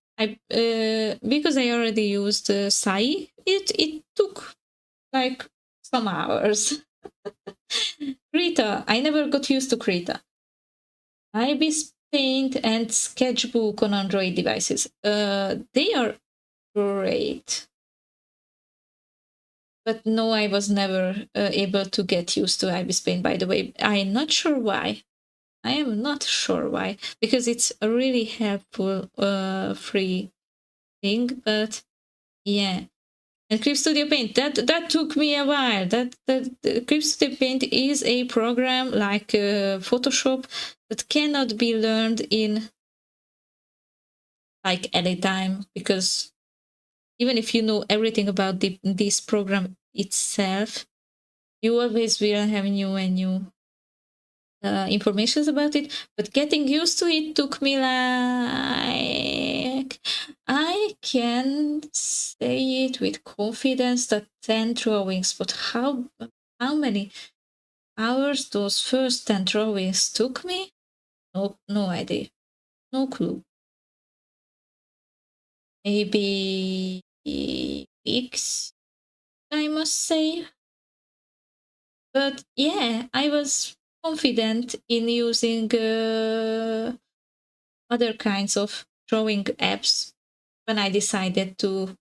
Sai, it took like some hours. Krita, I never got used to Krita. Ibis Paint and Sketchbook on Android devices. They are great. But no, I was never able to get used to Ibis Paint, by the way. I'm not sure why. I am not sure why. Because it's a really helpful free thing. But yeah. And Clip Studio Paint, that took me a while. That Clip Studio Paint is a program like Photoshop that cannot be learned in like any time, because even if you know everything about this program itself, you always will have new and new informations about it. But getting used to it took me like, I can say it with confidence that 10 drawings, but how many hours those first 10 drawings took me, no idea, no clue. Maybe weeks, I must say. But yeah, I was confident in using other kinds of drawing apps when I decided to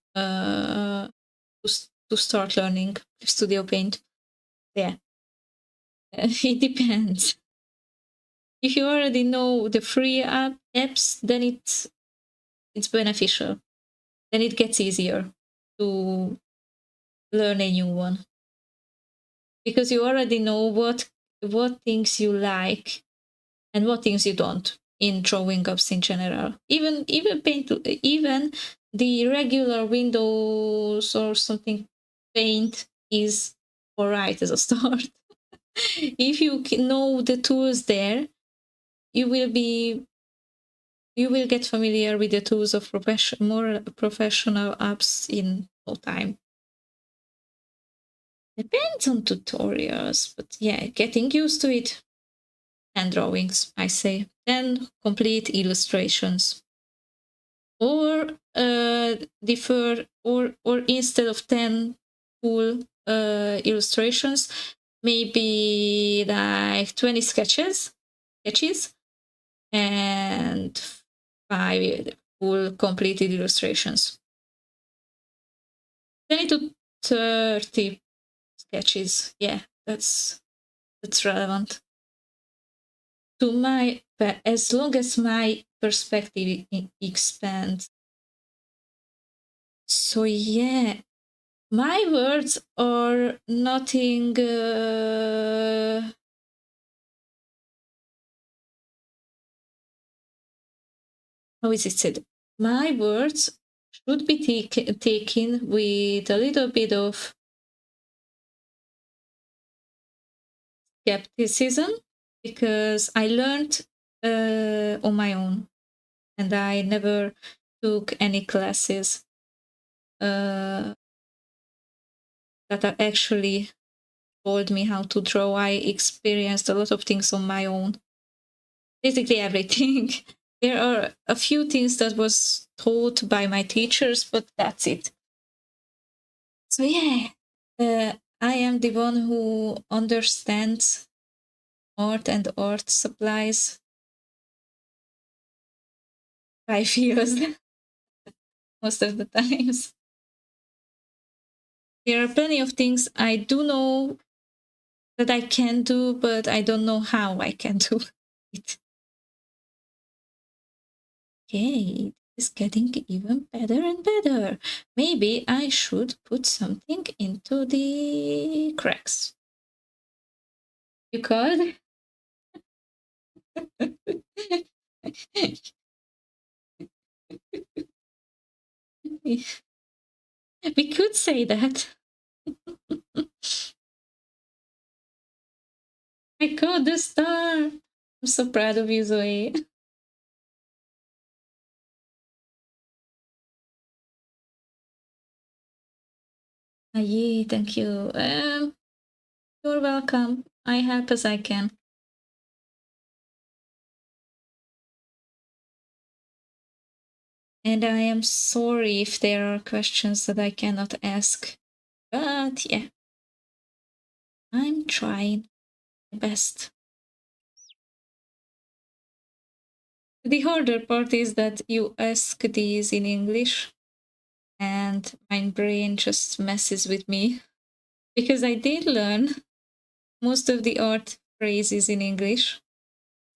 start learning Studio Paint. Yeah, it depends. If you already know the free apps, then it's beneficial. Then it gets easier to learn a new one, because you already know what things you like and what things you don't in drawing apps in general. Even Paint, even the regular Windows or something Paint is all right as a start. If you know the tools there, you will get familiar with the tools of more professional apps in no time. Depends on tutorials, but yeah, getting used to it. And drawings, I say. Then complete illustrations. Or defer, or instead of 10 full illustrations, maybe like 20 sketches, and 5 full completed illustrations. 20 to 30 sketches. Yeah, that's relevant. To my, as long as my perspective expands. So yeah, my words are nothing how is it said? My words should be taken with a little bit of skepticism, because I learned on my own, and I never took any classes that are actually told me how to draw. I experienced a lot of things on my own. Basically everything. There are a few things that was taught by my teachers, but that's it. So yeah, I am the one who understands art and art supplies, I feel, most of the times. There are plenty of things I do know that I can do, but I don't know how I can do it. Okay, it's getting even better and better. Maybe I should put something into the cracks. You could? We could say that. I got the star. I'm so proud of you, Zoe. Aye, thank you. You're welcome. I help as I can. And I am sorry if there are questions that I cannot ask. But yeah, I'm trying my best. The harder part is that you ask these in English and my brain just messes with me because I did learn most of the art phrases in English.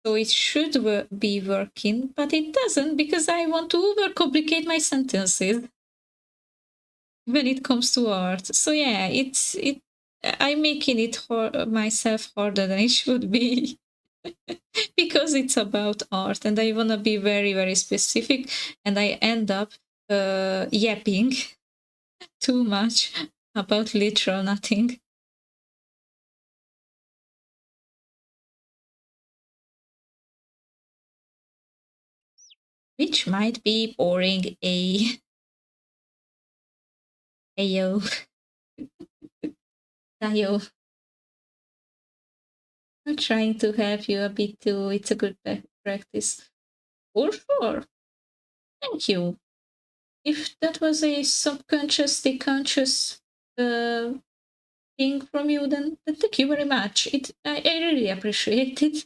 So it should be working, but it doesn't because I want to overcomplicate my sentences when it comes to art. So yeah, I'm making it myself harder than it should be because it's about art and I want to be very, very specific and I end up yapping too much about literal nothing. Which might be boring, ayo. Ayo. I'm trying to help you a bit too. It's a good practice. For sure. Thank you. If that was a subconsciously conscious thing from you, then thank you very much. I really appreciate it.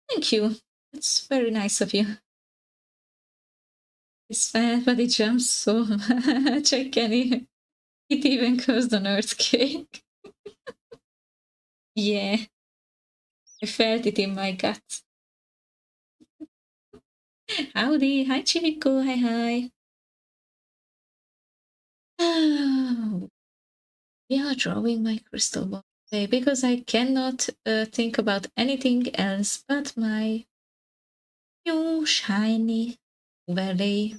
Thank you. It's very nice of you. It's fat, but it jumps so much. I can't even. It even caused an earthquake. Yeah, I felt it in my gut. Howdy, hi Chiviko, hi hi. We are drawing my crystal ball today because I cannot think about anything else but my new shiny belly.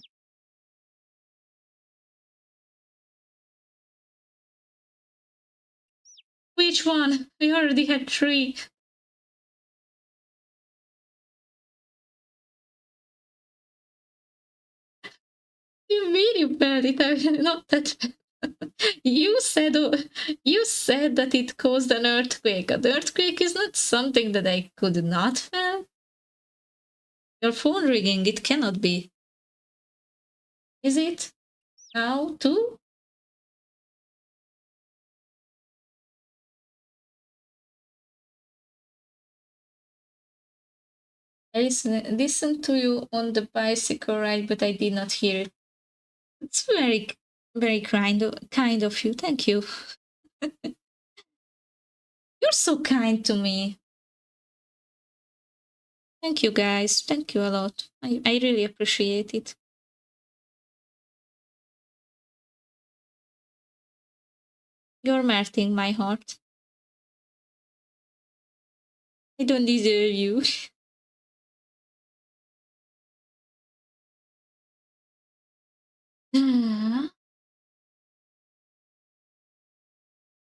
Which one? We already had 3. You really bad it. Not that. You said that it caused an earthquake. An earthquake is not something that I could not feel. Your phone ringing. It cannot be. Is it? Now too? I listened to you on the bicycle ride, but I did not hear it. It's very, very kind of you. Thank you. You're so kind to me. Thank you, guys. Thank you a lot. I really appreciate it. You're melting my heart. I don't deserve you.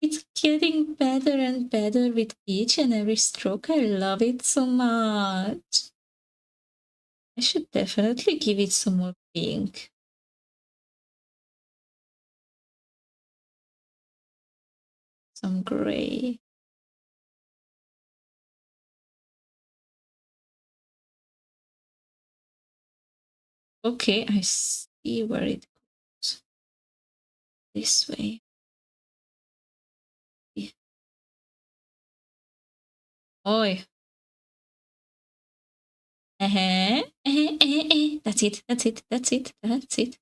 It's getting better and better with each and every stroke. I love it so much. I should definitely give it some more pink. Some gray. Okay, I see where it goes. This way. Oi. That's it. That's it. That's it. That's it.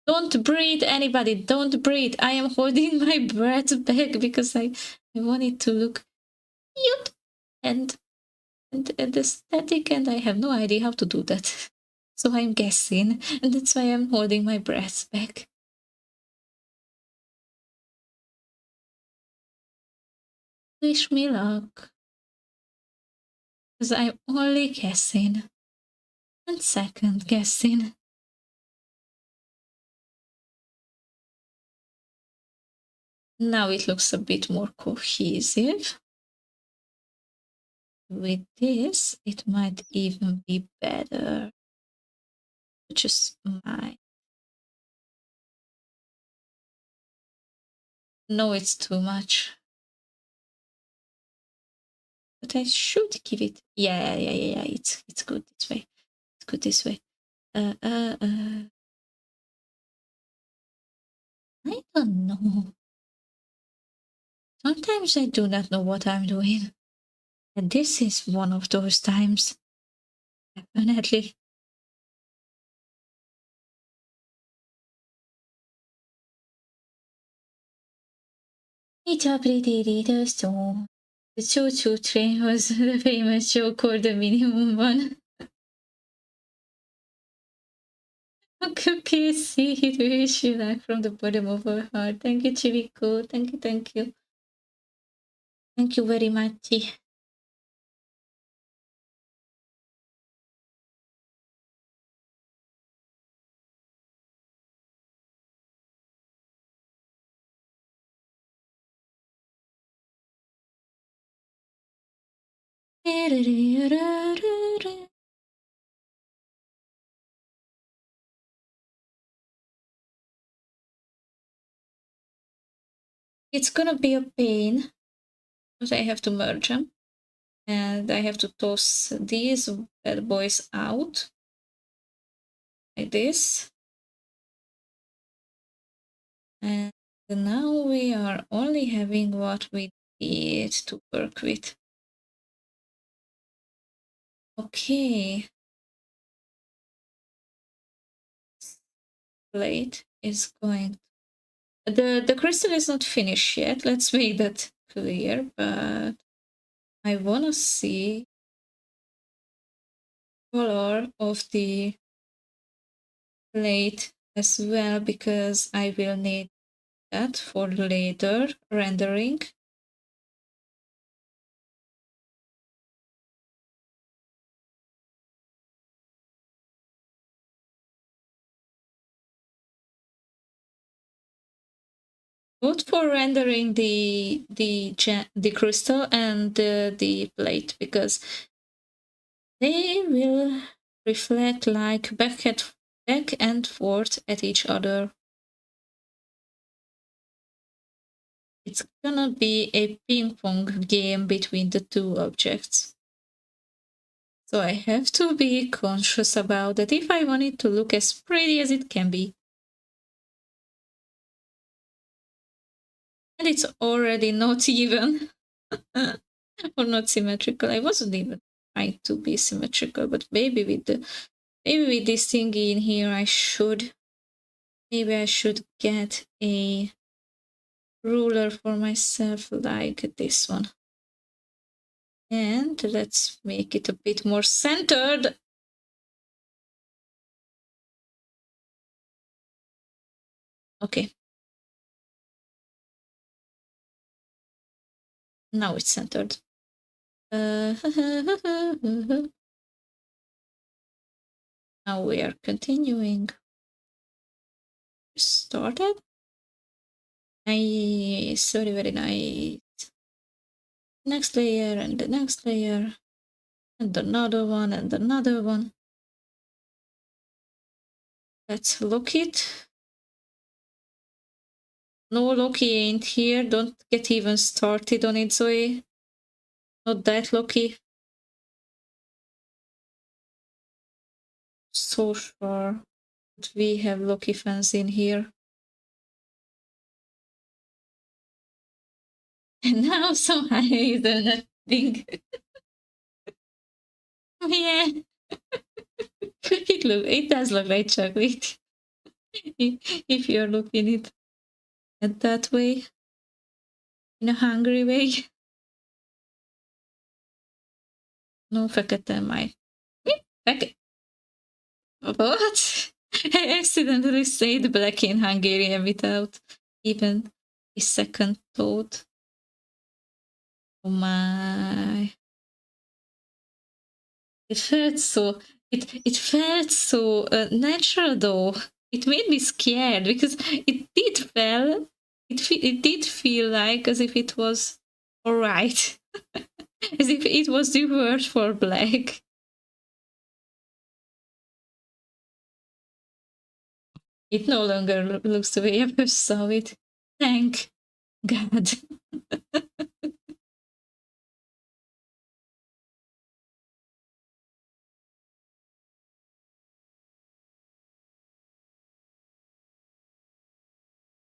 Don't breathe, anybody. Don't breathe. I am holding my breath back because I want it to look cute and aesthetic, and I have no idea how to do that. So I'm guessing, and that's why I'm holding my breath back. Wish me luck. Because I'm only guessing. And second guessing. Now it looks a bit more cohesive. With this, it might even be better. Just my No, it's too much. But I should give it. Yeah. It's good this way. It's good this way. I don't know. Sometimes I do not know what I'm doing. And this is one of those times. Definitely. It's a pretty little storm. The choo-choo train was the famous joke called the minimum one. Okay, see it wish you like from the bottom of our heart. Thank you, Chiviko. Thank you, thank you. Thank you very much. It's gonna be a pain, but I have to merge them. And I have to toss these bad boys out. Like this. And now we are only having what we need to work with. Okay. Plate is going. The crystal is not finished yet. Let's make that clear. But I wanna see color of the plate as well because I will need that for later rendering. Both for rendering the crystal and the plate because they will reflect like back and forth at each other. It's gonna be a ping pong game between the two objects. So I have to be conscious about that if I want it to look as pretty as it can be. And it's already not even or not symmetrical. I wasn't even trying to be symmetrical, but maybe with this thingy in here, I should get a ruler for myself like this one. And let's make it a bit more centered. Okay. Now it's centered. Now we are continuing. Started. Nice, very, very nice. Next layer and the next layer. And another one and another one. Let's look it. No, Loki ain't here. Don't get even started on it, Zoe. Not that Loki. So sure that we have Loki fans in here. And now somehow he's doing nothing. Yeah. It does look like chocolate. If you're looking it at that way. In a hungry way. No, fekete máj. What? I accidentally said black in Hungarian without even a second thought. Oh my. It felt so natural though. It made me scared because it did feel like as if it was all right. As if it was the word for black. It no longer looks the way I first saw it. Thank God.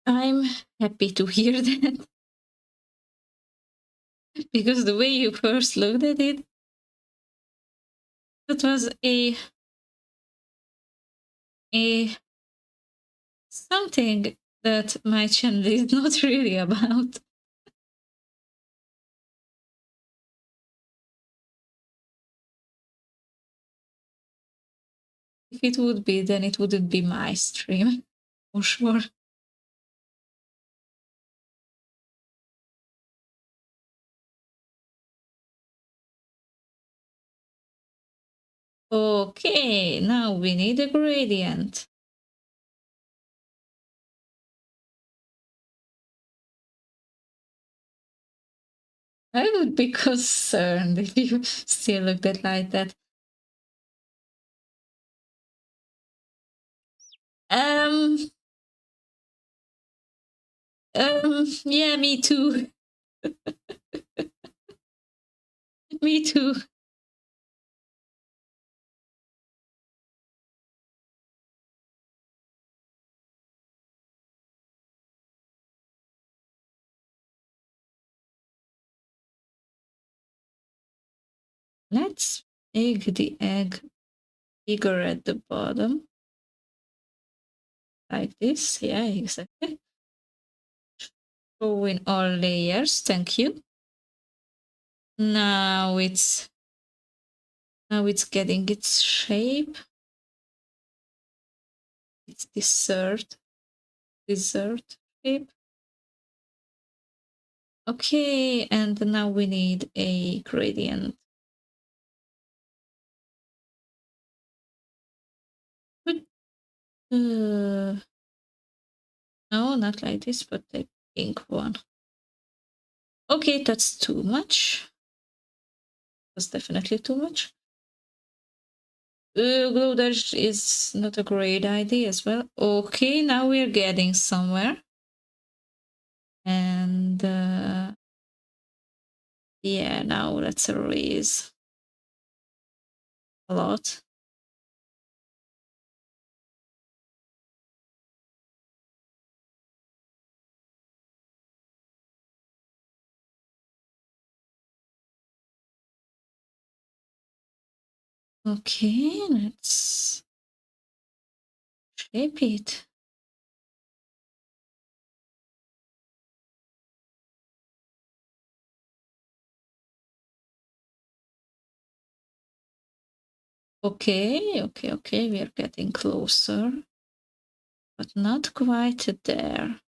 I'm happy to hear that because the way you first looked at it, that was a something that my channel is not really about. If it would be, then it wouldn't be my stream, for sure. Okay, now we need a gradient. I would be concerned if you still looked at like that. Yeah, me too. Me too. Let's make the egg bigger at the bottom. Like this. Yeah, exactly. Show in all layers. Thank you. Now it's getting its shape. It's dessert shape. Okay, and now we need a gradient. No, not like this, but the pink one. Okay, that's too much. That's definitely too much. Glue dash is not a great idea as well. Okay, now we're getting somewhere. And yeah, now let's erase a lot. Okay, let's shape it. Okay, we're getting closer, but not quite there.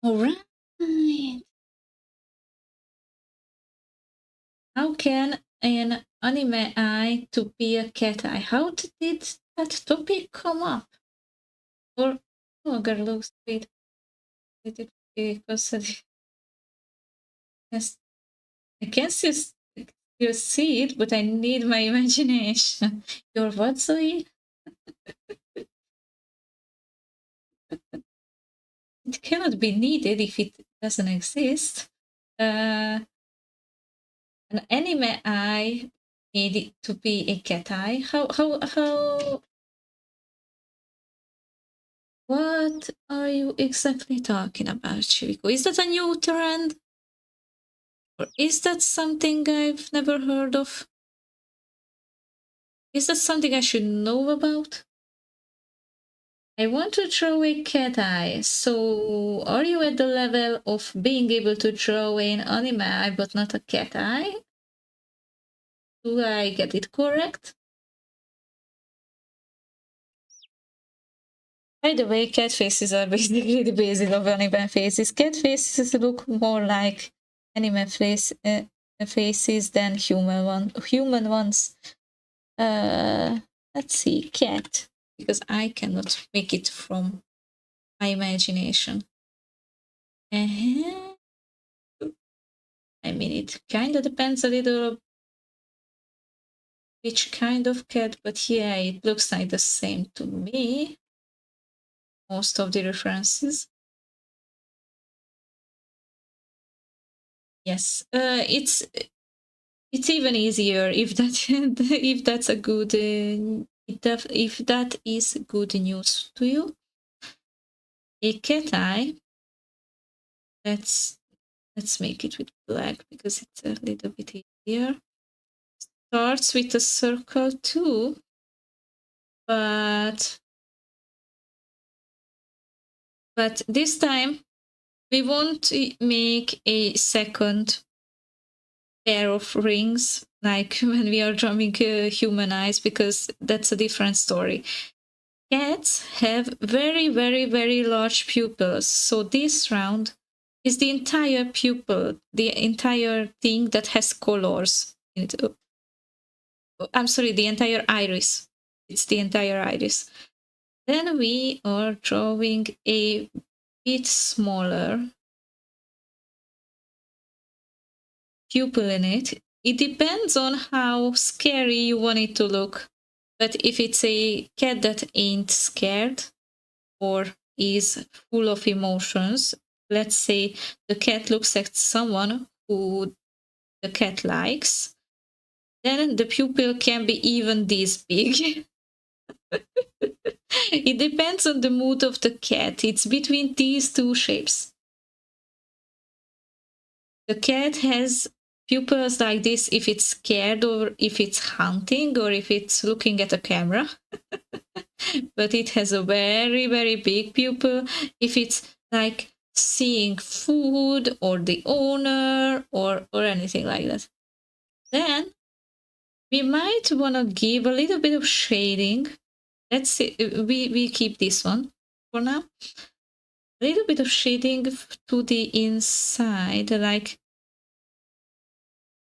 All right. How can an anime eye to be a cat eye? How did that topic come up? Or oh, girl, wait, because yes, I can still see it, but I need my imagination. Your what, Zoe? It cannot be needed if it doesn't exist. An anime eye needed to be a cat eye. How? What are you exactly talking about, Chiviko? Is that a new trend? Or is that something I've never heard of? Is that something I should know about? I want to draw a cat eye. So, are you at the level of being able to draw an anime eye but not a cat eye? Do I get it correct? By the way, cat faces are basically the basis of animal faces. Cat faces look more like animal faces than human ones. Let's see, cat, because I cannot make it from my imagination. I mean, it kind of depends a little which kind of cat, but yeah, it looks like the same to me. Most of the references. Yes, it's even easier if that if that's a good if that is good news to you. A cat eye. Let's make it with black because it's a little bit easier. Starts with a circle too, but this time we won't make a second pair of rings like when we are drawing human eyes, because that's a different story. Cats have very, very, very large pupils, so this round is the entire pupil, the entire thing that has colors in it. I'm sorry, the entire iris. It's the entire iris. Then we are drawing a bit smaller pupil in it. It depends on how scary you want it to look. But if it's a cat that ain't scared or is full of emotions, let's say the cat looks at someone who the cat likes, then the pupil can be even this big. It depends on the mood of the cat. It's between these two shapes. The cat has pupils like this if it's scared or if it's hunting or if it's looking at a camera. But it has a very, very big pupil if it's like seeing food or the owner or anything like that. Then we might want to give a little bit of shading. Let's see, we keep this one for now. A little bit of shading to the inside, like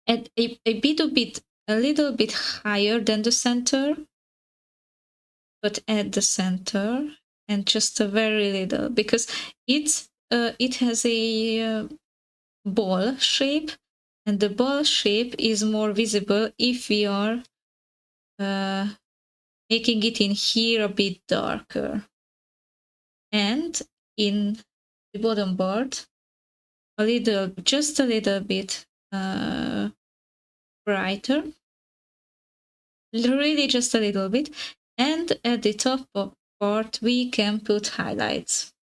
at a little bit higher than the center, but at the center, and just a very little, because it has a ball shape, and the ball shape is more visible if we are making it in here a bit darker, and in the bottom part just a little bit brighter, really just a little bit, and at the top part we can put highlights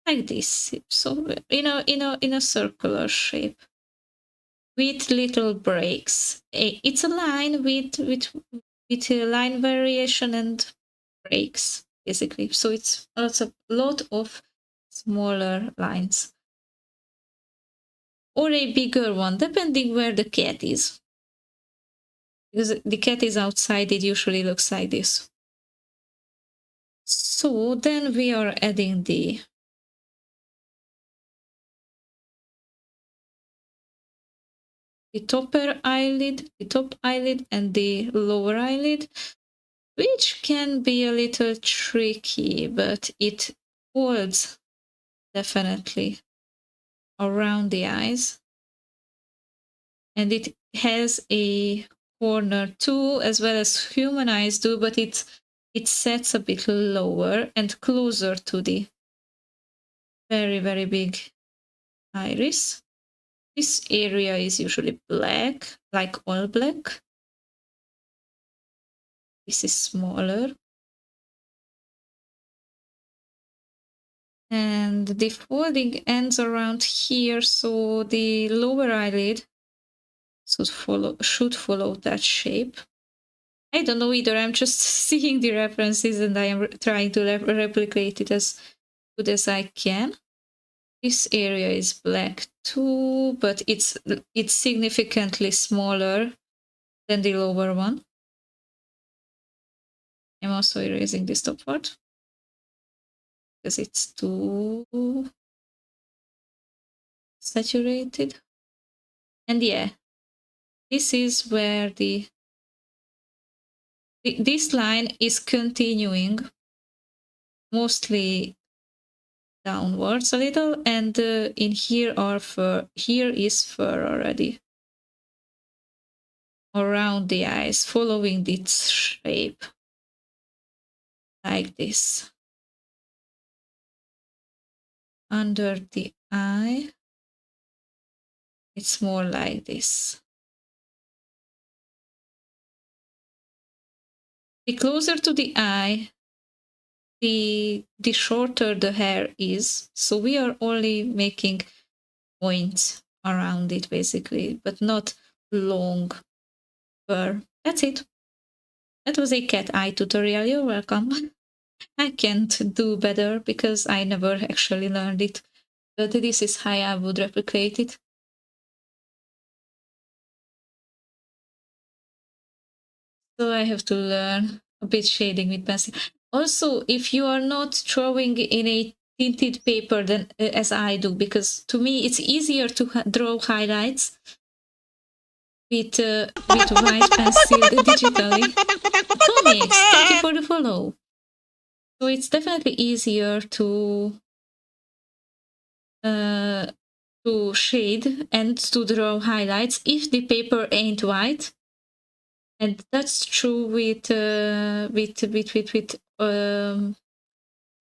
like this, so in a circular shape with little breaks. It's a line with a line variation and breaks basically, so it's a lot of smaller lines or a bigger one depending where the cat is, because the cat is outside, it usually looks like this. So then we are adding the top eyelid and the lower eyelid, which can be a little tricky, but it holds definitely around the eyes, and it has a corner too, as well as human eyes do, but it sets a bit lower and closer to the very, very big iris. This area is usually black, like all black. This is smaller. And the folding ends around here, so the lower eyelid should follow that shape. I don't know either, I'm just seeing the references and I am trying to replicate it as good as I can. This area is black too, but it's significantly smaller than the lower one. I'm also erasing this top part. because it's too saturated. And yeah, this is where this line is continuing mostly downwards a little, and in here are fur. Here is fur already around the eyes, following its shape like this. Under the eye, it's more like this. The closer to the eye, the shorter the hair is. So we are only making points around it basically, but not long fur. That's it. That was a cat eye tutorial. You're welcome. I can't do better because I never actually learned it, but this is how I would replicate it. So I have to learn a bit shading with pencil. Also, if you are not drawing in a tinted paper than as I do, because to me it's easier to draw highlights with white pencil digitally. Comics, thank you for the follow. So it's definitely easier to shade and to draw highlights if the paper ain't white, and that's true with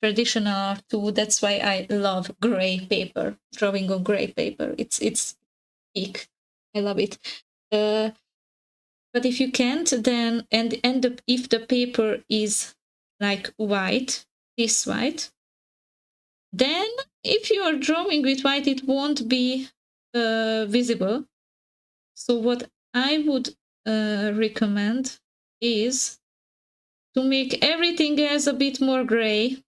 traditional art too. That's why I love gray paper, drawing on gray paper. It's peak. I love it. But if you can't, then if the paper is like white, this white, then if you are drawing with white, it won't be visible. So what I would recommend is to make everything else a bit more gray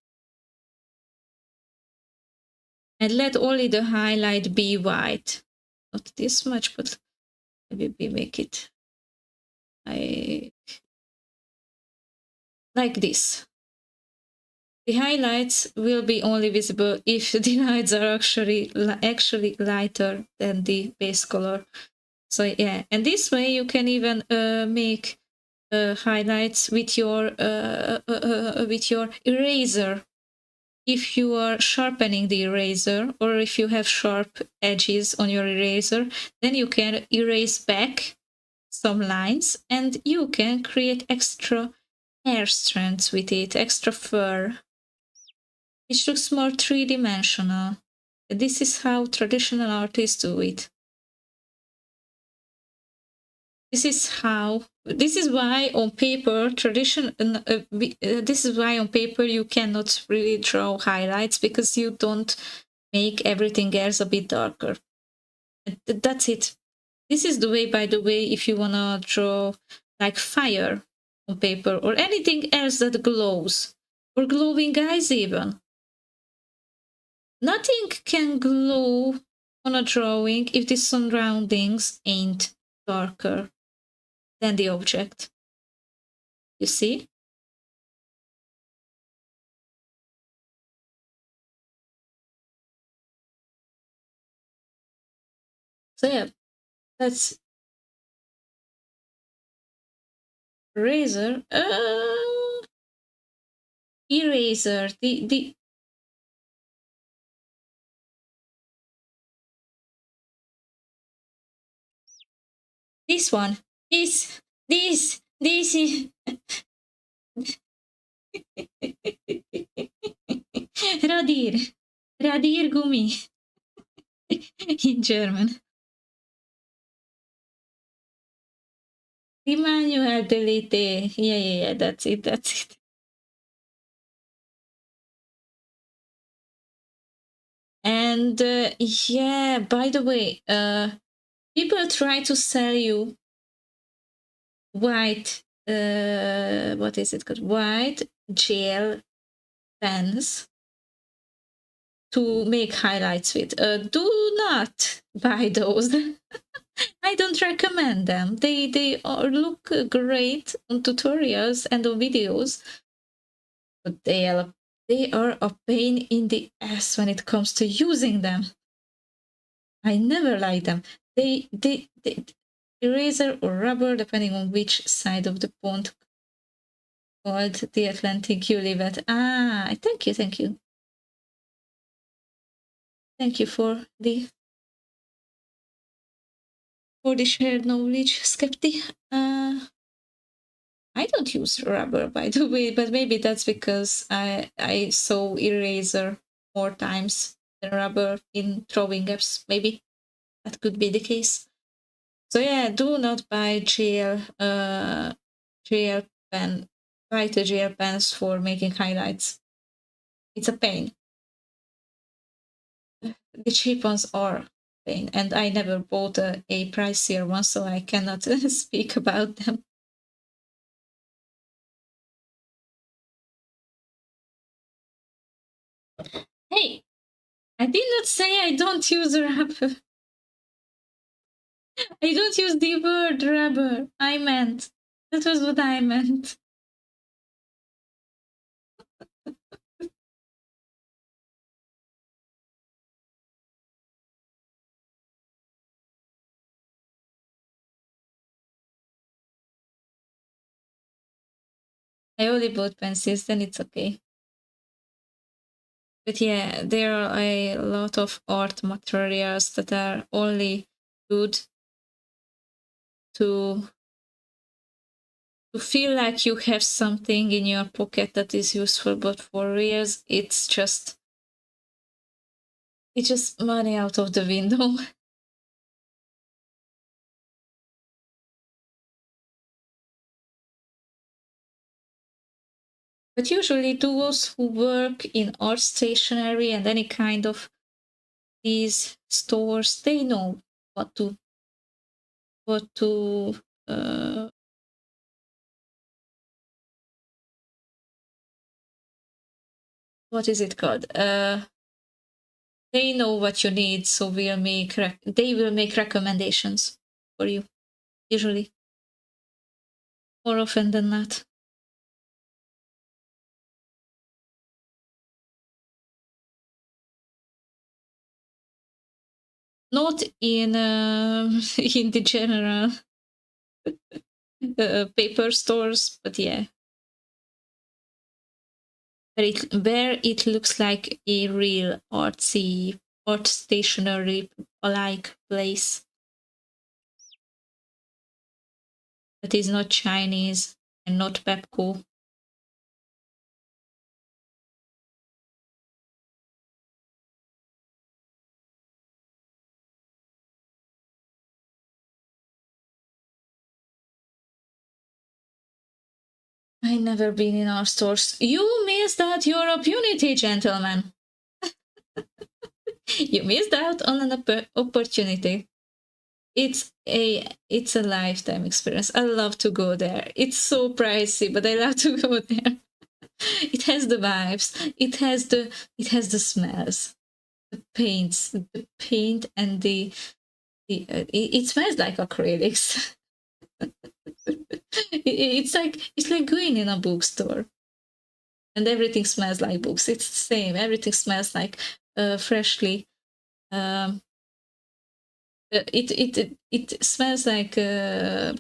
and let only the highlight be white. Not this much, but maybe make it like this. The highlights will be only visible if the lights are actually lighter than the base color. So yeah, and this way you can even make highlights with your eraser. If you are sharpening the eraser, or if you have sharp edges on your eraser, then you can erase back some lines and you can create extra hair strands with it, extra fur. It looks more three-dimensional. This is how traditional artists do it. This is why on paper you cannot really draw highlights, because you don't make everything else a bit darker. That's it. This is the way, by the way, if you want to draw like fire on paper or anything else that glows, or glowing eyes even. Nothing can glow on a drawing if the surroundings ain't darker than the object. You see? So yeah, that's eraser. Eraser. This one. This is Radiergummi in German. The manual delete. Yeah, that's it. And yeah, by the way, people try to sell you white, what is it called? White gel pens to make highlights with. Do not buy those. I don't recommend them. They look great on tutorials and on videos, but they they are a pain in the ass when it comes to using them. I never like them. They eraser or rubber, depending on which side of the pond called the Atlantic you live at. Ah, thank you. Thank you for the shared knowledge, Skepti. I don't use rubber, by the way, but maybe that's because I saw eraser more times than rubber in throwing apps. Maybe that could be the case. So yeah, do not buy gel pen, white gel pens for making highlights. It's a pain. The cheap ones are a pain, and I never bought a pricier one, so I cannot speak about them. Hey, I did not say I don't use rubber. I don't use the word rubber. That was what I meant. I only bought pencils, then it's okay. But yeah, there are a lot of art materials that are only good to feel like you have something in your pocket that is useful, but for reals, it's just money out of the window. But usually those who work in art stationery and any kind of these stores, they know what to what is it called? They know what you need, so they will make recommendations for you, usually, more often than not. Not in in the general paper stores, but yeah, where it looks like a real art stationery like place that is not Chinese and not Pepco. I never been in our stores. You missed out your opportunity, gentlemen. You missed out on an opportunity. It's a lifetime experience. I love to go there. It's so pricey, but I love to go there. It has the vibes. It has the smells, the paints, the paint, and it smells like acrylics. It's like going in a bookstore, and everything smells like books. It's the same. Everything smells like freshly. It smells like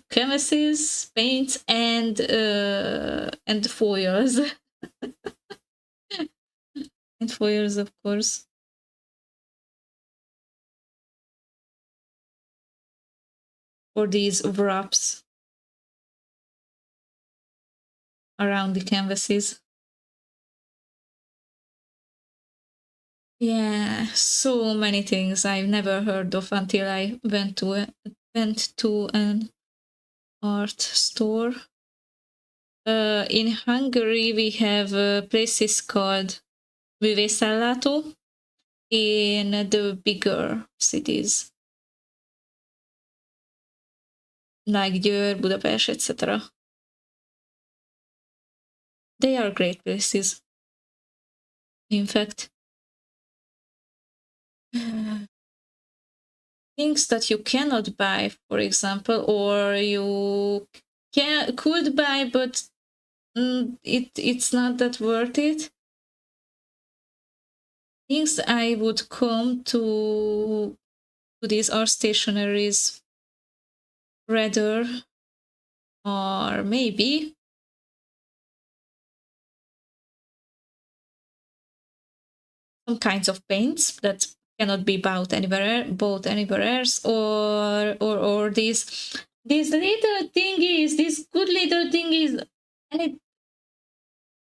canvases, paints, and foils, and foils, of course. For these wraps around the canvases. Yeah, so many things I've never heard of until I went to an art store. In Hungary, we have places called művészelállátó in the bigger cities, like Győr, Budapest, etc. They are great places. In fact, things that you cannot buy, for example, or you could buy, but it's not that worth it. things I would come to these art stationaries rather, or maybe some kinds of paints that cannot be bought anywhere else, or these little thingies, these good little thingies, and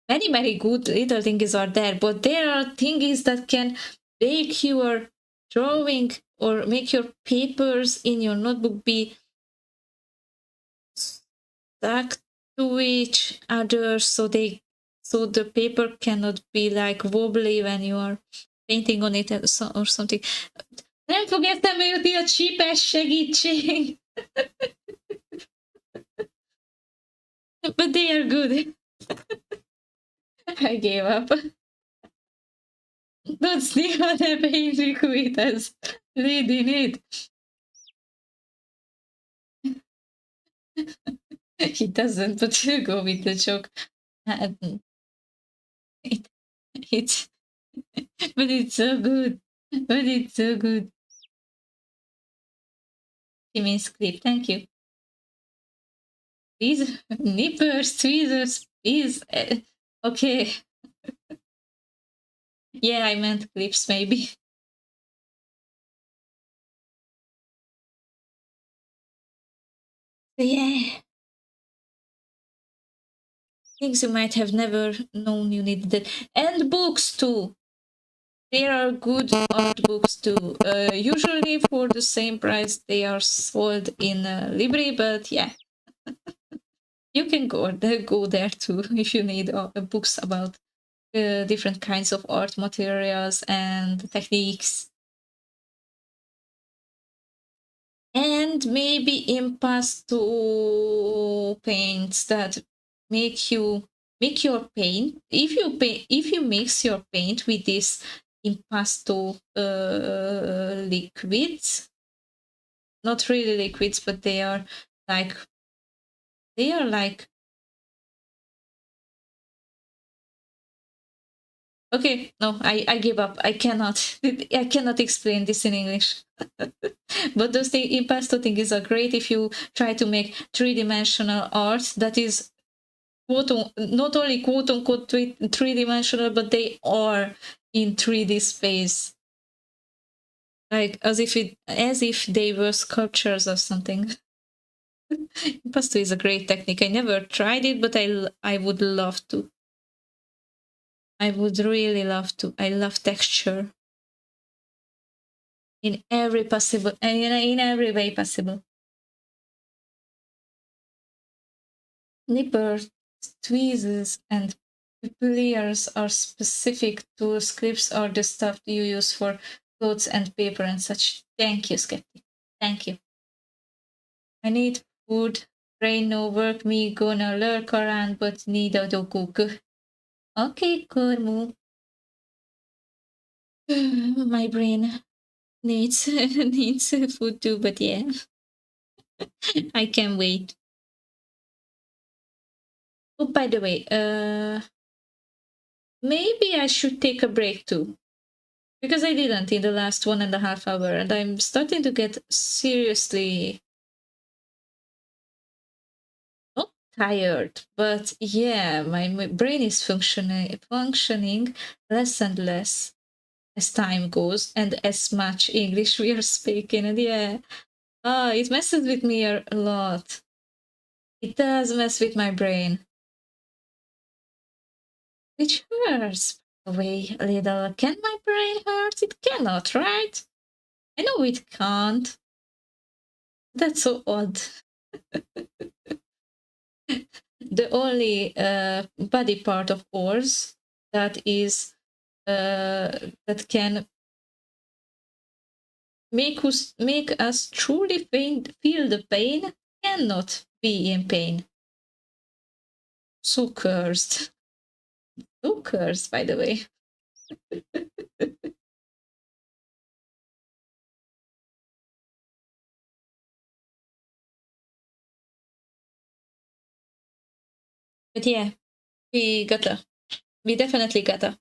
many good little thingies are there, but there are thingies that can make your drawing or make your papers in your notebook be stuck to each other, so the paper cannot be like wobbly when you are painting on it or something. Nem fog eszembe jutni a csípes, segítség! But they are good. I gave up. Tudsz néha ne paint with lead in it. He doesn't, but you go with the joke. It's but it's so good. But it's so good. He means clip. Thank you. These nippers, tweezers, please. Okay. Yeah, I meant clips, maybe. So yeah. Things you might have never known you needed. And books too. There are good art books too. Usually for the same price they are sold in Libri, but yeah. You can go there too if you need books about different kinds of art materials and techniques. And maybe impasto paints that make your paint, if you mix your paint with this impasto liquids, not really liquids, but they are like okay, no, I give up. I cannot explain this in English. But those impasto things are great if you try to make three-dimensional art that is not only quote unquote three-dimensional, but they are in 3D space, like as if they were sculptures or something. Impasto is a great technique. I never tried it, but I would love to. I would really love to. I love texture in every possible, in every way possible. Nippers, tweezers, and pliers are specific to scripts or the stuff you use for clothes and paper and such. Thank you, Skeptic. Thank you. I need food. Brain no work, me gonna lurk around, but need a cook. Okay, Kormu. My brain needs food too, but yeah. I can wait. Oh, by the way, maybe I should take a break too. Because I didn't in the last 1.5 hours, and I'm starting to get seriously not tired, but yeah, my brain is functioning less and less as time goes and as much English we are speaking, and yeah, it messes with me a lot. It does mess with my brain. Which hurts, by the way, a little. Can my brain hurt? It cannot, right? I know it can't. That's so odd. The only body part of ours that is that can make us truly feel the pain cannot be in pain. So cursed. So cursed, by the way. But yeah, we definitely gotta.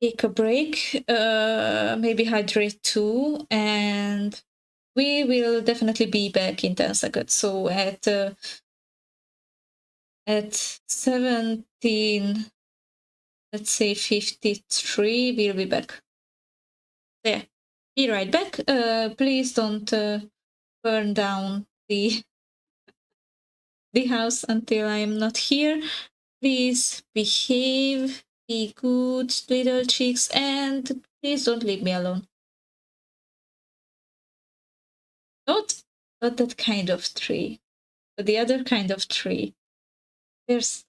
take a break, maybe hydrate too, and we will definitely be back in 10 seconds. So at 17, let's say 53, we'll be back. There, be right back. Please don't burn down the house until I'm not here. Please behave, be good little chicks, and please don't leave me alone. Not that kind of tree, but the other kind of tree. There's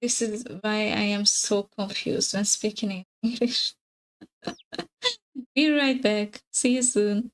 this is why I am so confused when speaking in English. Be right back. See you soon.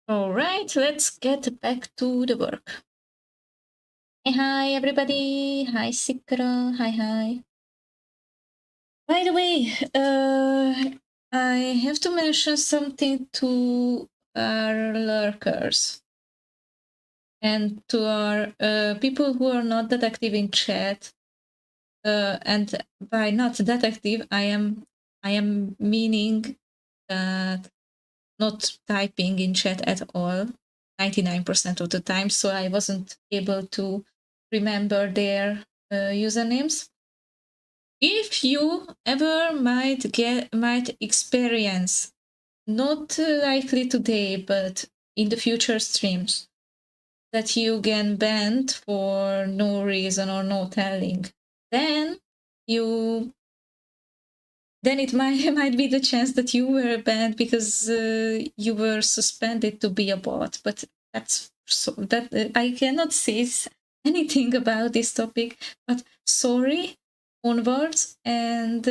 All right, let's get back to the work. Hi everybody. Hi Sikra. Hi. By the way, I have to mention something to our lurkers and to our people who are not that active in chat. And by not that active, I am meaning that not typing in chat at all, 99% of the time. So I wasn't able to remember their usernames. If you ever might experience, not likely today, but in the future streams, that you get banned for no reason or no telling, then it might be the chance that you were banned because you were suspended to be a bot. But that's so that I cannot say anything about this topic. But sorry, onwards, and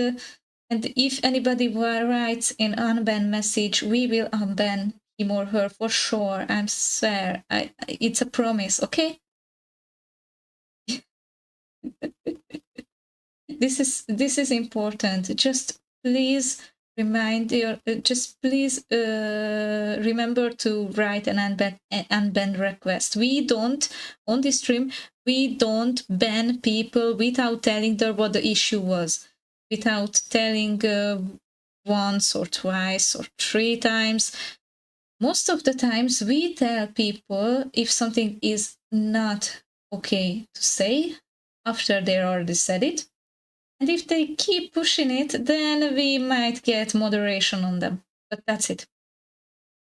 if anybody writes an unban message, we will unban him or her for sure. I swear, it's a promise. Okay. This is important. Just please remember to write an unban request. We don't, on this stream, we don't ban people without telling them what the issue was, without telling once or twice or 3 times. Most of the times we tell people if something is not okay to say after they already said it. And if they keep pushing it, then we might get moderation on them. But that's it.